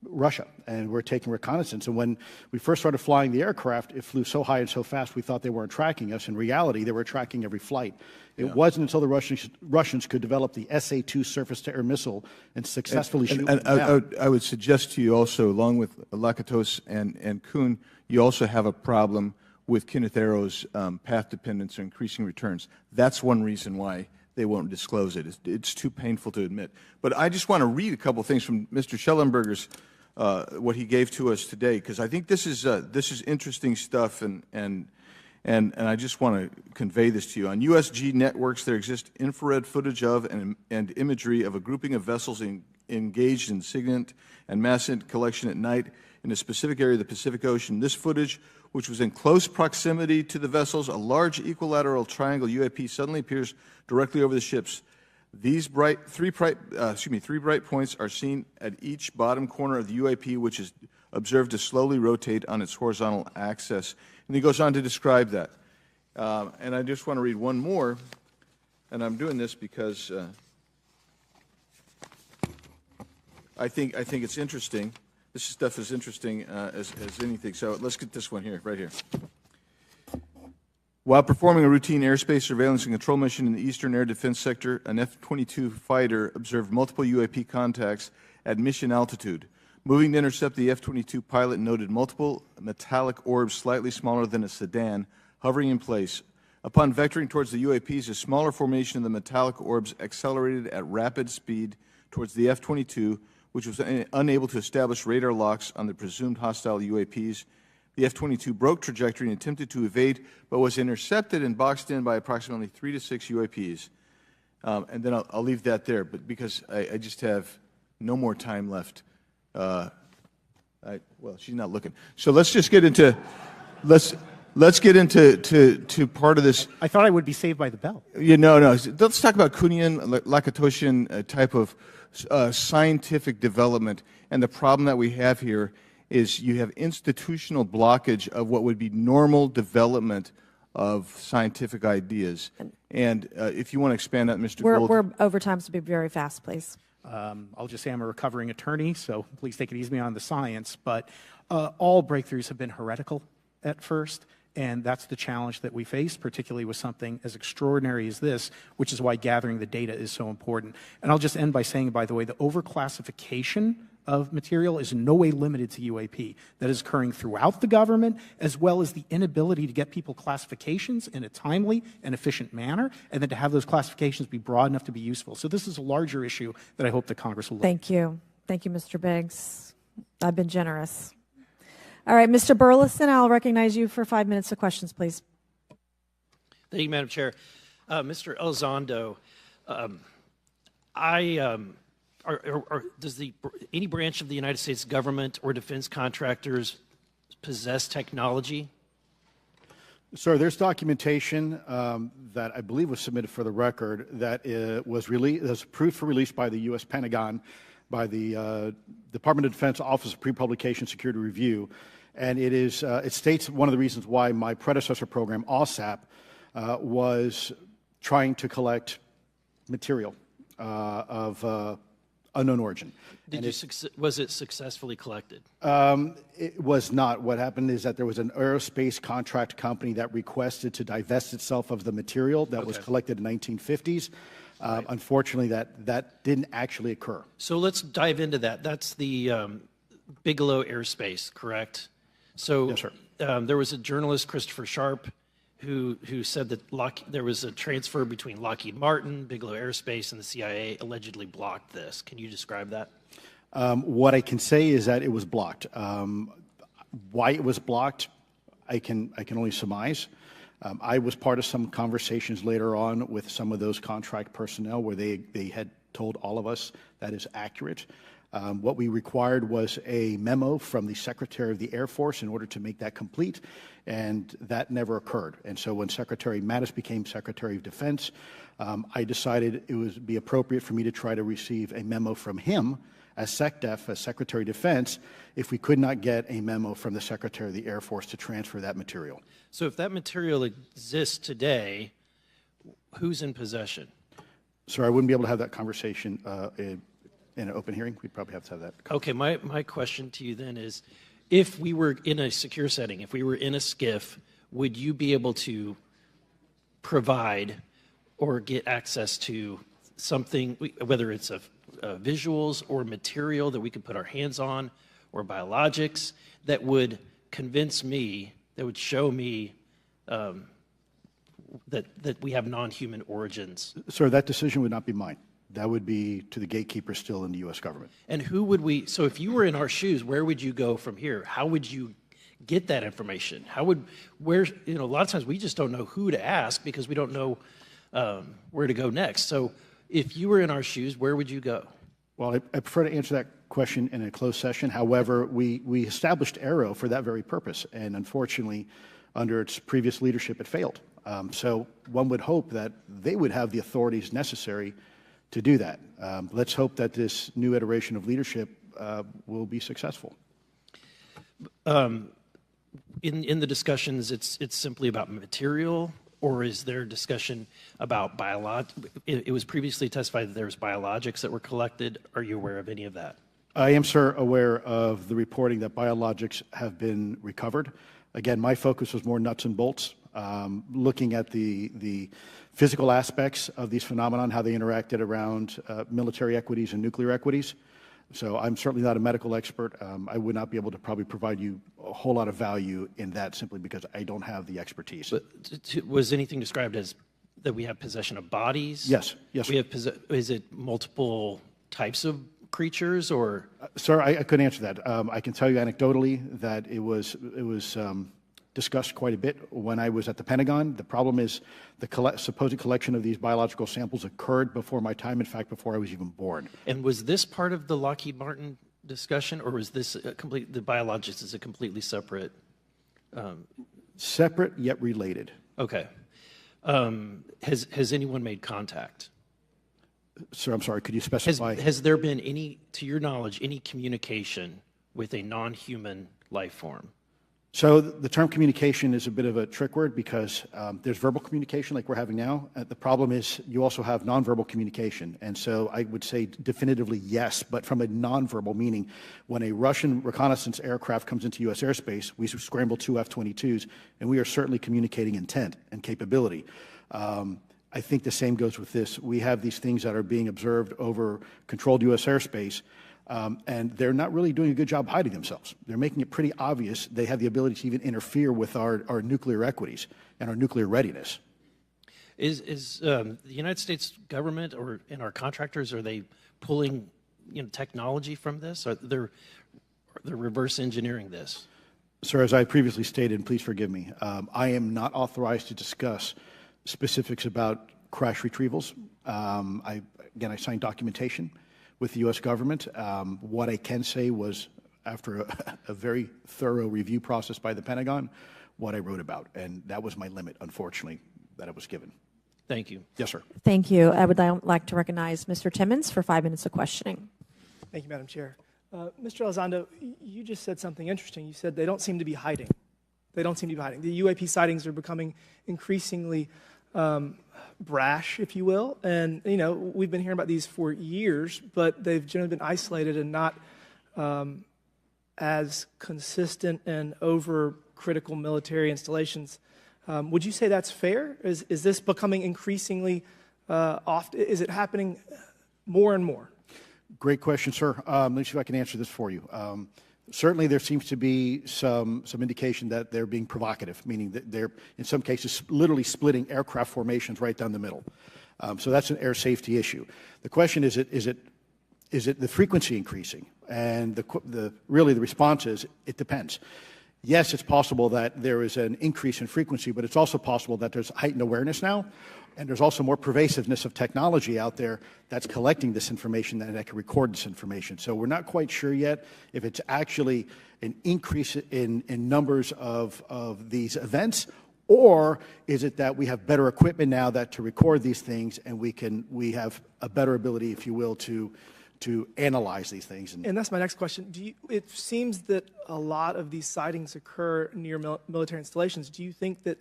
Russia, and we're taking reconnaissance. And when we first started flying the aircraft, it flew so high and so fast we thought they weren't tracking us. In reality, they were tracking every flight. It wasn't until the Russians could develop the SA-2 surface-to-air missile and successfully shoot them down. I would suggest to you also, along with Lakatos and Kuhn, you also have a problem with Kenneth Arrow's path dependence or increasing returns. That's one reason why they won't disclose it. It's too painful to admit. But I just want to read a couple things from Mr. Schellenberger's, what he gave to us today, because I think this is interesting stuff, and I just want to convey this to you. On USG networks, there exists infrared footage of and imagery of a grouping of vessels engaged in SIGINT and massive collection at night in a specific area of the Pacific Ocean. This footage, which was in close proximity to the vessels, a large equilateral triangle UAP suddenly appears directly over the ships. These three bright points are seen at each bottom corner of the UAP, which is observed to slowly rotate on its horizontal axis. And he goes on to describe that. And I just want to read one more, and I'm doing this because I think it's interesting. This stuff is interesting as anything. So let's get this one here, right here. While performing a routine airspace surveillance and control mission in the eastern air defense sector, an F-22 fighter observed multiple UAP contacts at mission altitude. Moving to intercept, the F-22 pilot noted multiple metallic orbs slightly smaller than a sedan hovering in place. Upon vectoring towards the UAPs, a smaller formation of the metallic orbs accelerated at rapid speed towards the F-22, which was unable to establish radar locks on the presumed hostile UAPs. The F-22 broke trajectory and attempted to evade, but was intercepted and boxed in by approximately 3 to 6 UAPs. And then I'll leave that there, but because I just have no more time left. Well, she's not looking. So let's just get into let's get into part of this. I thought I would be saved by the bell. No. Let's talk about Kuhnian, Lakatoshian type of scientific development, and the problem that we have here is you have institutional blockage of what would be normal development of scientific ideas. And if you want to expand that, Mr. Gould. We're over time, so be very fast, please. I'll just say I'm a recovering attorney, so please take it easy on the science. But all breakthroughs have been heretical at first, and that's the challenge that we face, particularly with something as extraordinary as this, which is why gathering the data is so important. And I'll just end by saying, by the way, the overclassification of material is in no way limited to UAP. That is occurring throughout the government, as well as the inability to get people classifications in a timely and efficient manner, and then to have those classifications be broad enough to be useful. So this is a larger issue that I hope that Congress will look at. Thank you. Thank you, Mr. Biggs. I've been generous. All right, Mr. Burleson, I'll recognize you for 5 minutes of questions, please. Thank you, Madam Chair. Mr. Elizondo, does any branch of the United States government or defense contractors possess technology? Sir, there's documentation that I believe was submitted for the record that was approved for release by the U.S. Pentagon, by the Department of Defense Office of Pre-Publication Security Review, and it states one of the reasons why my predecessor program, OSAP, was trying to collect material of unknown origin. Was it successfully collected? It was not. What happened is that there was an aerospace contract company that requested to divest itself of the material that was collected in the 1950s. Unfortunately, that didn't actually occur. So let's dive into that. That's the Bigelow Airspace, correct? So yes, sir. There was a journalist, Christopher Sharp, who said that there was a transfer between Lockheed Martin, Bigelow Airspace, and the CIA allegedly blocked this. Can you describe that? What I can say is that it was blocked. Why it was blocked, I can only surmise. I was part of some conversations later on with some of those contract personnel where they had told all of us that is accurate. What we required was a memo from the Secretary of the Air Force in order to make that complete, and that never occurred. And so when Secretary Mattis became Secretary of Defense, I decided it would be appropriate for me to try to receive a memo from him as SecDef, as Secretary of Defense, if we could not get a memo from the Secretary of the Air Force to transfer that material. So if that material exists today, who's in possession? Sir, I wouldn't be able to have that conversation in an open hearing. We'd probably have to have that. Okay, my question to you then is, if we were in a secure setting, if we were in a SCIF, would you be able to provide or get access to something, whether it's visuals or material that we could put our hands on, or biologics, that would convince me, that would show me that we have non-human origins? Sir, that decision would not be mine. That would be to the gatekeeper still in the U.S. government. And who would we, so if you were in our shoes, where would you go from here? How would you get that information? A lot of times we just don't know who to ask because we don't know where to go next. So if you were in our shoes, where would you go? Well, I prefer to answer that question in a closed session. However, we established AARO for that very purpose, and unfortunately, under its previous leadership, it failed. So one would hope that they would have the authorities necessary to do that. Let's hope that this new iteration of leadership will be successful. In the discussions, it's simply about material, or is there discussion about it was previously testified that there was biologics that were collected. Are you aware of any of that? I am, sir, aware of the reporting that biologics have been recovered. Again, my focus was more nuts and bolts, looking at the physical aspects of these phenomenon, how they interacted around military equities and nuclear equities. So I'm certainly not a medical expert. I would not be able to probably provide you a whole lot of value in that simply because I don't have the expertise. But was anything described as that we have possession of bodies? Yes. Yes. Is it multiple types of creatures, or? Sir, I couldn't answer that. I can tell you anecdotally that it was discussed quite a bit when I was at the Pentagon. The problem is the supposed collection of these biological samples occurred before my time, in fact, before I was even born. And was this part of the Lockheed Martin discussion, or was this the biologics is a completely separate? Separate yet related. Okay. Has anyone made contact? Sir, I'm sorry, could you specify? Has there been any, to your knowledge, any communication with a non-human life form? So the term communication is a bit of a trick word because there's verbal communication like we're having now. The problem is you also have nonverbal communication. And so I would say definitively yes, but from a nonverbal meaning, when a Russian reconnaissance aircraft comes into U.S. airspace, we scramble 2 F-22s, and we are certainly communicating intent and capability. I think the same goes with this. We have these things that are being observed over controlled U.S. airspace, and they're not really doing a good job hiding themselves. They're making it pretty obvious they have the ability to even interfere with our nuclear equities and our nuclear readiness. Is the United States government or in our contractors, are they pulling technology from this? Or they're reverse engineering this? Sir, as I previously stated, and please forgive me, I am not authorized to discuss specifics about crash retrievals. I signed documentation with the U.S. government. What I can say was, after a very thorough review process by the Pentagon, what I wrote about. And that was my limit, unfortunately, that I was given. Thank you. Yes, sir. Thank you. I would like to recognize Mr. Timmons for 5 minutes of questioning. Thank you, Madam Chair. Mr. Elizondo, you just said something interesting. You said they don't seem to be hiding. They don't seem to be hiding. The UAP sightings are becoming increasingly brash, if you will. And, you know, we've been hearing about these for years, but they've generally been isolated and not as consistent and over-critical military installations. Would you say that's fair? Is this becoming increasingly often? Is it happening more and more? Great question, sir. Let me see if I can answer this for you. Certainly, there seems to be some indication that they're being provocative, meaning that they're, in some cases, literally splitting aircraft formations right down the middle. So that's an air safety issue. The question is it the frequency increasing? And really the response is it depends. Yes, it's possible that there is an increase in frequency, but it's also possible that there's heightened awareness now, and there's also more pervasiveness of technology out there that's collecting this information and that can record this information. So we're not quite sure yet if it's actually an increase in numbers of these events, or is it that we have better equipment now that to record these things, and we have a better ability, if you will, to analyze these things. And that's my next question. It seems that a lot of these sightings occur near military installations. Do you think that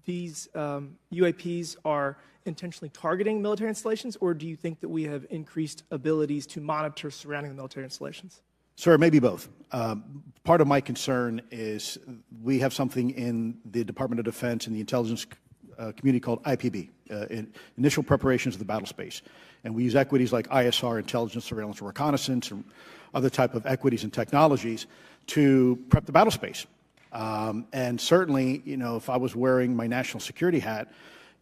these UAPs are intentionally targeting military installations, or do you think that we have increased abilities to monitor surrounding the military installations? Sir, maybe both. Part of my concern is we have something in the Department of Defense and the intelligence community called IPB, Initial Preparations of the Battle Space. And we use equities like ISR, intelligence, surveillance, and reconnaissance, and other type of equities and technologies to prep the battle space. And certainly, you know, if I was wearing my national security hat,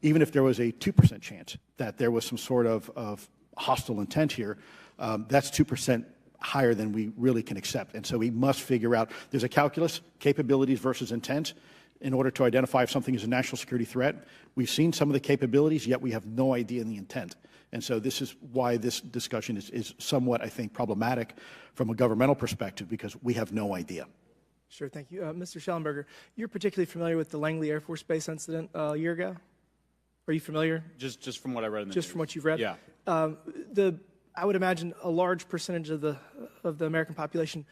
even if there was a 2% chance that there was some sort of hostile intent here, that's 2% higher than we really can accept. And so we must figure out, there's a calculus, capabilities versus intent, in order to identify if something is a national security threat. We've seen some of the capabilities, yet we have no idea in the intent. And so this is why this discussion is somewhat, I think, problematic from a governmental perspective, because we have no idea. Sure, thank you. Mr. Schellenberger, you're particularly familiar with the Langley Air Force Base incident a year ago? Are you familiar? Just from what I read in the Just news. from what you've read? Yeah. I would imagine a large percentage of the American population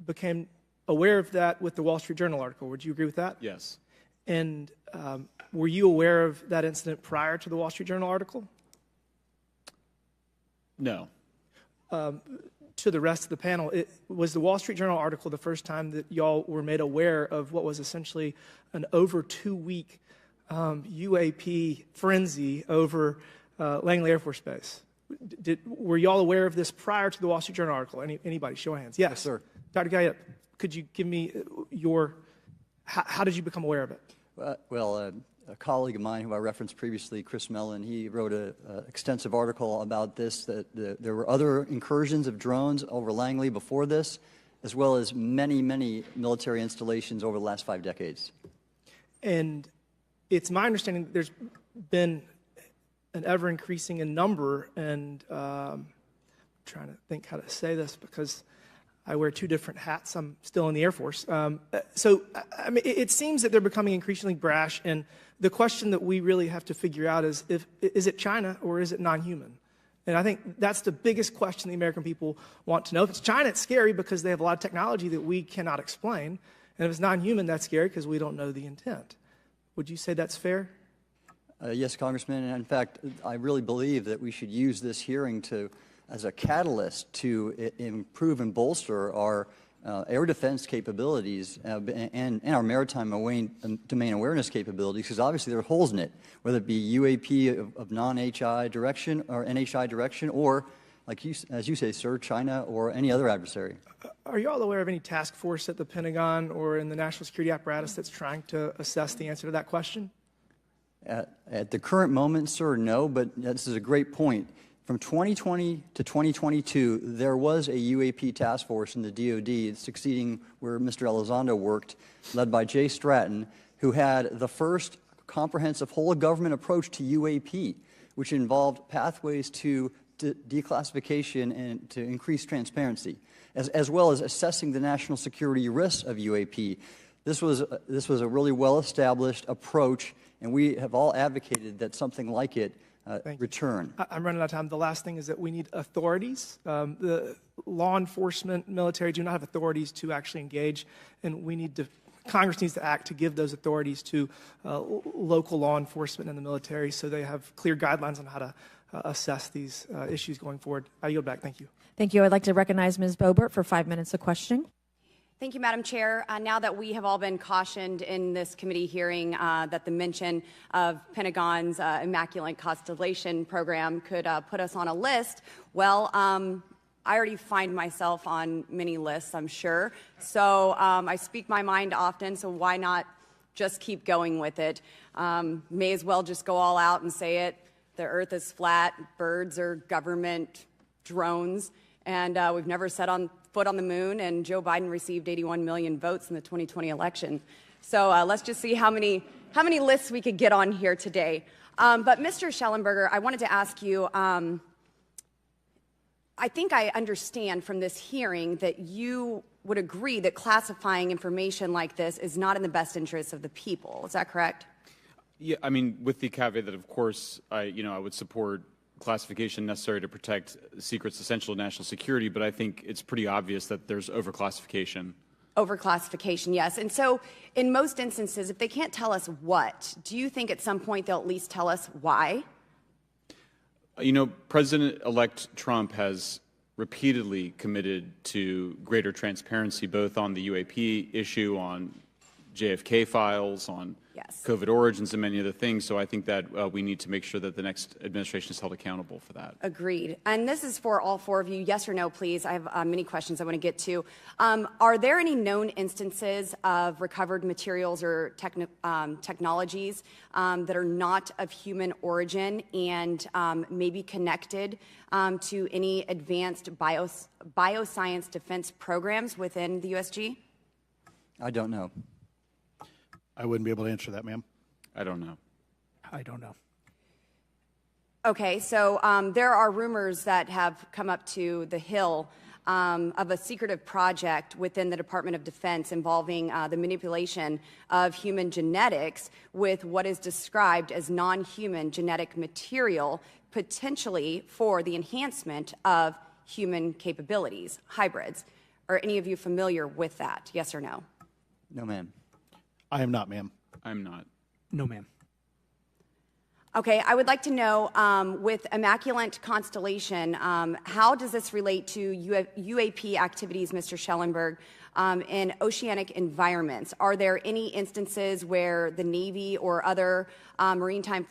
became aware of that with the Wall Street Journal article. Would you agree with that? Yes. And were you aware of that incident prior to the Wall Street Journal article? No. To the rest of the panel, was the Wall Street Journal article the first time that y'all were made aware of what was essentially an over 2-week UAP frenzy over Langley Air Force Base? Were y'all aware of this prior to the Wall Street Journal article? Anybody? Show of hands. Yes, sir. Dr. Guyette, could you give me how did you become aware of it? A colleague of mine who I referenced previously, Chris Mellon, he wrote an extensive article about this, that there were other incursions of drones over Langley before this, as well as many, many military installations over the last 5 decades. And it's my understanding that there's been an ever-increasing in number, and I'm trying to think how to say this because I wear 2 different hats. I'm still in the Air Force. So, I mean, it seems that they're becoming increasingly brash, and the question that we really have to figure out is it China or is it non-human? And I think that's the biggest question the American people want to know. If it's China, it's scary because they have a lot of technology that we cannot explain. And if it's non-human, that's scary because we don't know the intent. Would you say that's fair? Yes, Congressman. And in fact, I really believe that we should use this hearing as a catalyst to improve and bolster our air defense capabilities and our maritime domain awareness capabilities, because obviously there are holes in it, whether it be UAP of non-HI direction or NHI direction, or, as you say, sir, China or any other adversary. Are you all aware of any task force at the Pentagon or in the national security apparatus that's trying to assess the answer to that question? At the current moment, sir, no, but this is a great point. From 2020 to 2022, there was a UAP task force in the DoD succeeding where Mr. Elizondo worked, led by Jay Stratton, who had the first comprehensive whole-of-government approach to UAP, which involved pathways to declassification and to increase transparency, as well as assessing the national security risks of UAP. This was a really well-established approach, and we have all advocated that something like it return. I'm running out of time. The last thing is that we need authorities. The law enforcement, military do not have authorities to actually engage, and we need to Congress needs to act to give those authorities to local law enforcement and the military so they have clear guidelines on how to assess these issues going forward. I yield back. Thank you. Thank you. I'd like to recognize Ms. Boebert for 5 minutes of questioning. Thank you, Madam Chair. Now that we have all been cautioned in this committee hearing that the mention of Pentagon's Immaculate constellation program could put us on a list, well, I already find myself on many lists, I'm sure. So I speak my mind often, so why not just keep going with it? May as well just go all out and say it. The Earth is flat, birds are government drones, and we've never set foot on the moon, and Joe Biden received 81 million votes in the 2020 election. So let's just see how many lists we could get on here today. But Mr. Schellenberger, I wanted to ask you, I think I understand from this hearing that you would agree that classifying information like this is not in the best interest of the people. Is that correct? Yeah, I mean, with the caveat that, of course, I would support classification necessary to protect secrets essential to national security, but I think it's pretty obvious that there's overclassification. Overclassification, yes. And so in most instances, if they can't tell us what, do you think at some point they'll at least tell us why? President-elect Trump has repeatedly committed to greater transparency, both on the UAP issue, on JFK files, on COVID origins, and many other things. So I think that we need to make sure that the next administration is held accountable for that. Agreed. And this is for all four of you. Yes or no, please. I have many questions I want to get to. Are there any known instances of recovered materials or technologies that are not of human origin and maybe connected to any advanced bioscience defense programs within the USG? I don't know. I wouldn't be able to answer that, ma'am. I don't know. I don't know. Okay, so there are rumors that have come up to the Hill of a secretive project within the Department of Defense involving the manipulation of human genetics with what is described as non-human genetic material, potentially for the enhancement of human capabilities, hybrids. Are any of you familiar with that? Yes or no? No, ma'am. I am not, ma'am. I'm not. No, ma'am. Okay, I would like to know, with Immaculate constellation, how does this relate to UAP activities, Mr. Schellenberg, in oceanic environments? Are there any instances where the Navy or other maritime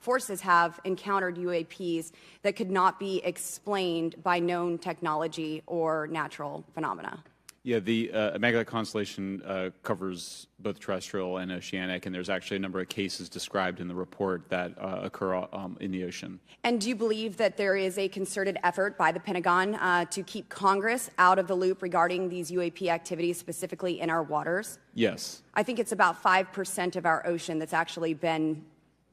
forces have encountered UAPs that could not be explained by known technology or natural phenomena? Yeah, the Immaculate constellation covers both terrestrial and oceanic, and there's actually a number of cases described in the report that occur in the ocean. And do you believe that there is a concerted effort by the Pentagon to keep Congress out of the loop regarding these UAP activities, specifically in our waters? Yes. I think it's about 5% of our ocean that's actually been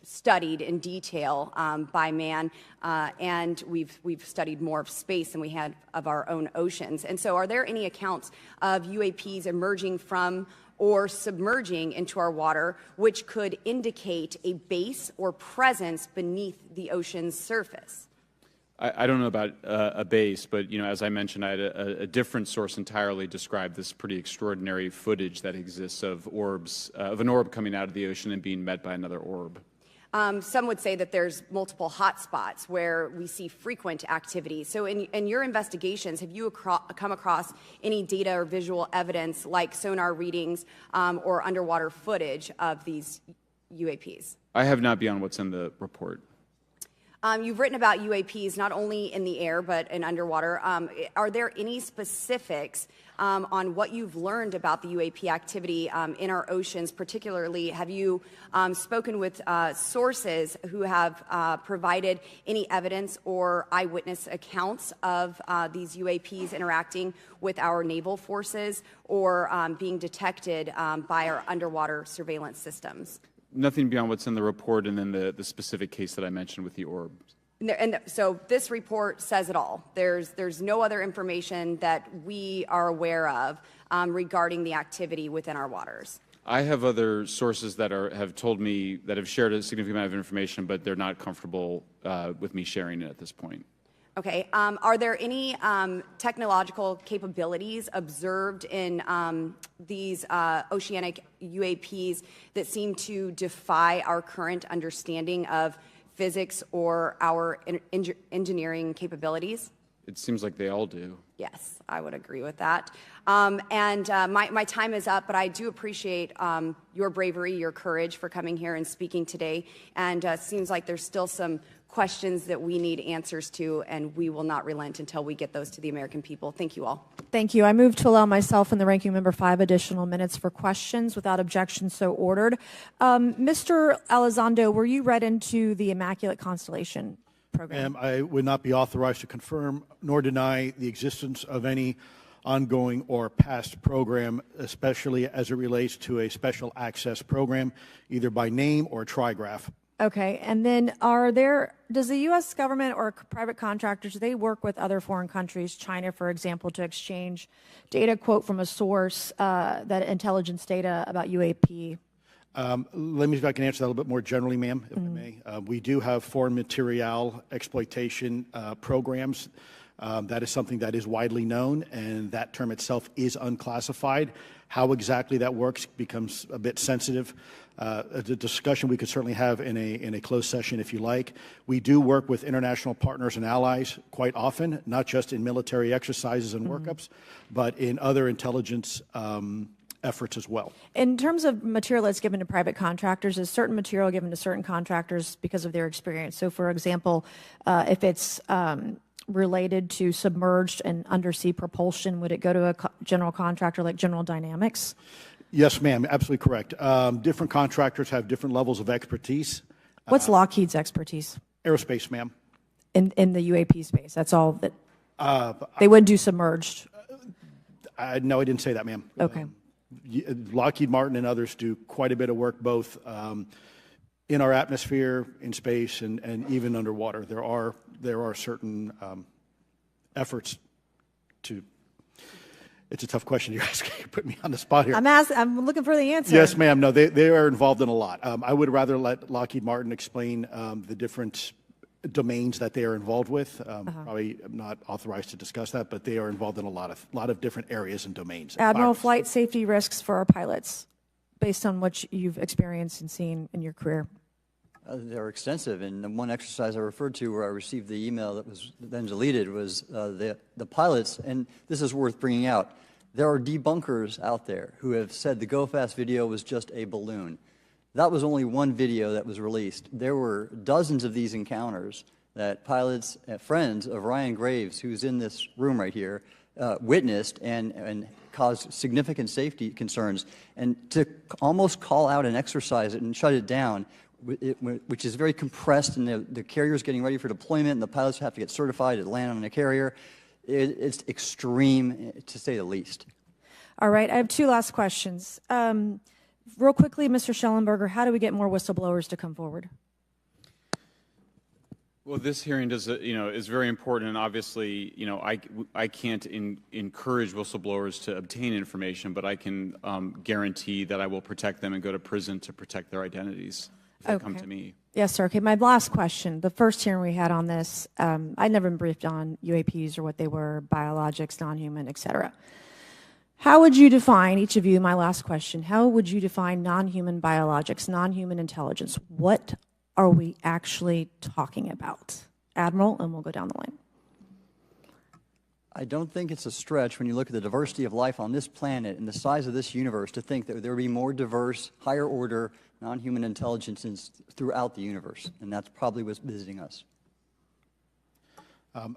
studied in detail by man, and we've studied more of space than we had of our own oceans. And so are there any accounts of UAPs emerging from or submerging into our water which could indicate a base or presence beneath the ocean's surface? I don't know about a base, but as I mentioned, I had a different source entirely describe this pretty extraordinary footage that exists of orbs, of an orb coming out of the ocean and being met by another orb. Some would say that there's multiple hotspots where we see frequent activity. So in your investigations, have you come across any data or visual evidence like sonar readings or underwater footage of these UAPs? I have not beyond what's in the report. You've written about UAPs not only in the air but in underwater. Are there any specifics on what you've learned about the UAP activity in our oceans? Particularly, have you spoken with sources who have provided any evidence or eyewitness accounts of these UAPs interacting with our naval forces or being detected by our underwater surveillance systems? Nothing beyond what's in the report and then the specific case that I mentioned with the orb. So this report says it all. There's no other information that we are aware of regarding the activity within our waters. I have other sources that have told me that have shared a significant amount of information, but they're not comfortable with me sharing it at this point. Okay. Are there any technological capabilities observed in these oceanic UAPs that seem to defy our current understanding of physics or our engineering capabilities? It seems like they all do. Yes, I would agree with that. My time is up, but I do appreciate your bravery, your courage for coming here and speaking today. And it seems like there's still some questions that we need answers to, and we will not relent until we get those to the American people. Thank you all. Thank you. I move to allow myself and the ranking member 5 additional minutes for questions without objection, so ordered. Mr. Elizondo, were you read into the Immaculate constellation program? I would not be authorized to confirm nor deny the existence of any ongoing or past program, especially as it relates to a special access program, either by name or trigraph. Okay, and then does the U.S. government or private contractors, do they work with other foreign countries, China, for example, to exchange data, quote from a source, that intelligence data about UAP? Let me see if I can answer that a little bit more generally, ma'am, if I may. We do have foreign material exploitation programs. That is something that is widely known, and that term itself is unclassified. How exactly that works becomes a bit sensitive. The discussion we could certainly have in a closed session if you like. We do work with international partners and allies quite often, not just in military exercises and workups, but in other intelligence efforts as well. In terms of material that's given to private contractors, is certain material given to certain contractors because of their experience? So, for example, if it's related to submerged and undersea propulsion, would it go to a general contractor like General Dynamics? Yes, ma'am, absolutely correct. Different contractors have different levels of expertise. What's Lockheed's expertise? Aerospace, ma'am. In the UAP space, that's all that they wouldn't do submerged. No, I didn't say that, ma'am. Okay. Lockheed Martin and others do quite a bit of work both in our atmosphere, in space, and even underwater. There are certain efforts to. It's a tough question you're asking. You put me on the spot here. I'm looking for the answer. Yes, ma'am. No, they are involved in a lot. I would rather let Lockheed Martin explain the different domains that they are involved with. Probably I'm not authorized to discuss that, but they are involved in a lot of different areas and domains. Admiral, flight safety risks for our pilots, based on what you've experienced and seen in your career. They're extensive, and the one exercise I referred to where I received the email that was then deleted was the pilots, and this is worth bringing out. There are debunkers out there who have said the Go Fast video was just a balloon. That was only one video that was released. There were dozens of these encounters that pilots, friends of Ryan Graves, who's in this room right here, witnessed and caused significant safety concerns. And to almost call out and exercise it and shut it down, which is very compressed, and the carrier's getting ready for deployment, and the pilots have to get certified to land on a carrier. It's extreme, to say the least. All right, I have two last questions. Real quickly, Mr. Schellenberger, how do we get more whistleblowers to come forward? Well, this hearing is very important, and obviously, I can't encourage whistleblowers to obtain information, but I can guarantee that I will protect them and go to prison to protect their identities if they come to me. Yes, sir. Okay, my last question. The first hearing we had on this, I'd never been briefed on UAPs or what they were, biologics, non-human, et cetera. How would you define, each of you, my last question, how would you define non-human biologics, non-human intelligence? What are we actually talking about? Admiral, and we'll go down the line. I don't think it's a stretch when you look at the diversity of life on this planet and the size of this universe to think that there would be more diverse, higher order, non-human intelligences throughout the universe, and that's probably what's visiting us.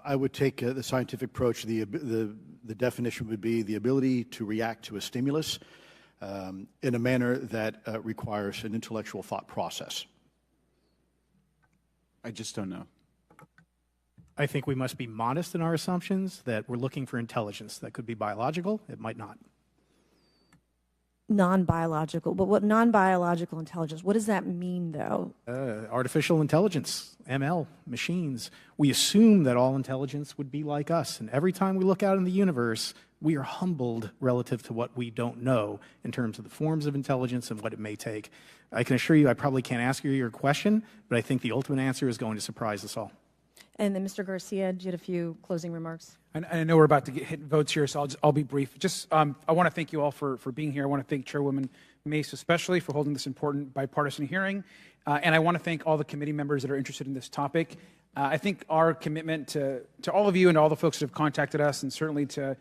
I would take the scientific approach. The definition would be the ability to react to a stimulus in a manner that requires an intellectual thought process. I just don't know. I think we must be modest in our assumptions that we're looking for intelligence. That could be biological, it might not. Non-biological, but what non-biological intelligence, what does that mean, though? Artificial intelligence, ML, machines. We assume that all intelligence would be like us, and every time we look out in the universe, we are humbled relative to what we don't know in terms of the forms of intelligence and what it may take. I can assure you I probably can't ask you your question, but I think the ultimate answer is going to surprise us all. And then Mr. Garcia, you had a few closing remarks. I know we're about to hit votes here, so I'll be brief. Just, I want to thank you all for being here. I want to thank Chairwoman Mace especially for holding this important bipartisan hearing. And I want to thank all the committee members that are interested in this topic. I think our commitment to all of you and all the folks that have contacted us, and certainly to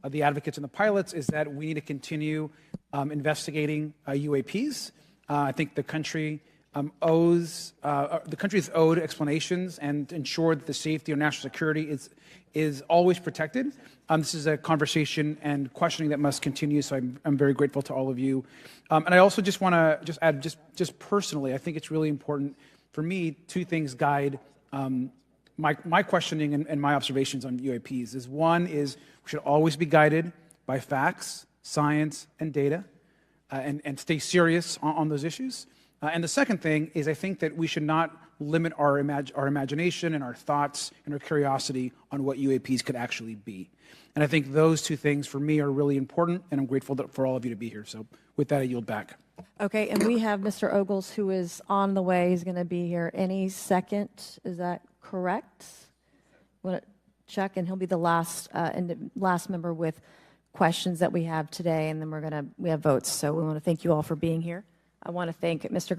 the advocates and the pilots, is that we need to continue investigating UAPs. I think the country the country is owed explanations and ensure that the safety or national security is always protected. This is a conversation and questioning that must continue, so I'm very grateful to all of you. And I also just want to add, just personally, I think it's really important for me, two things guide my questioning and my observations on UAPs. One is we should always be guided by facts, science, and data, and stay serious on those issues. And the second thing is I think that we should not limit our imagination and our thoughts and our curiosity on what UAPs could actually be. And I think those two things for me are really important, and I'm grateful for all of you to be here. So with that, I yield back. Okay, and we have Mr. Ogles, who is on the way. He's going to be here any second. Is that correct? Want to check, and he'll be the last member with questions that we have today, and then we have votes. So we want to thank you all for being here. I want to thank Mr.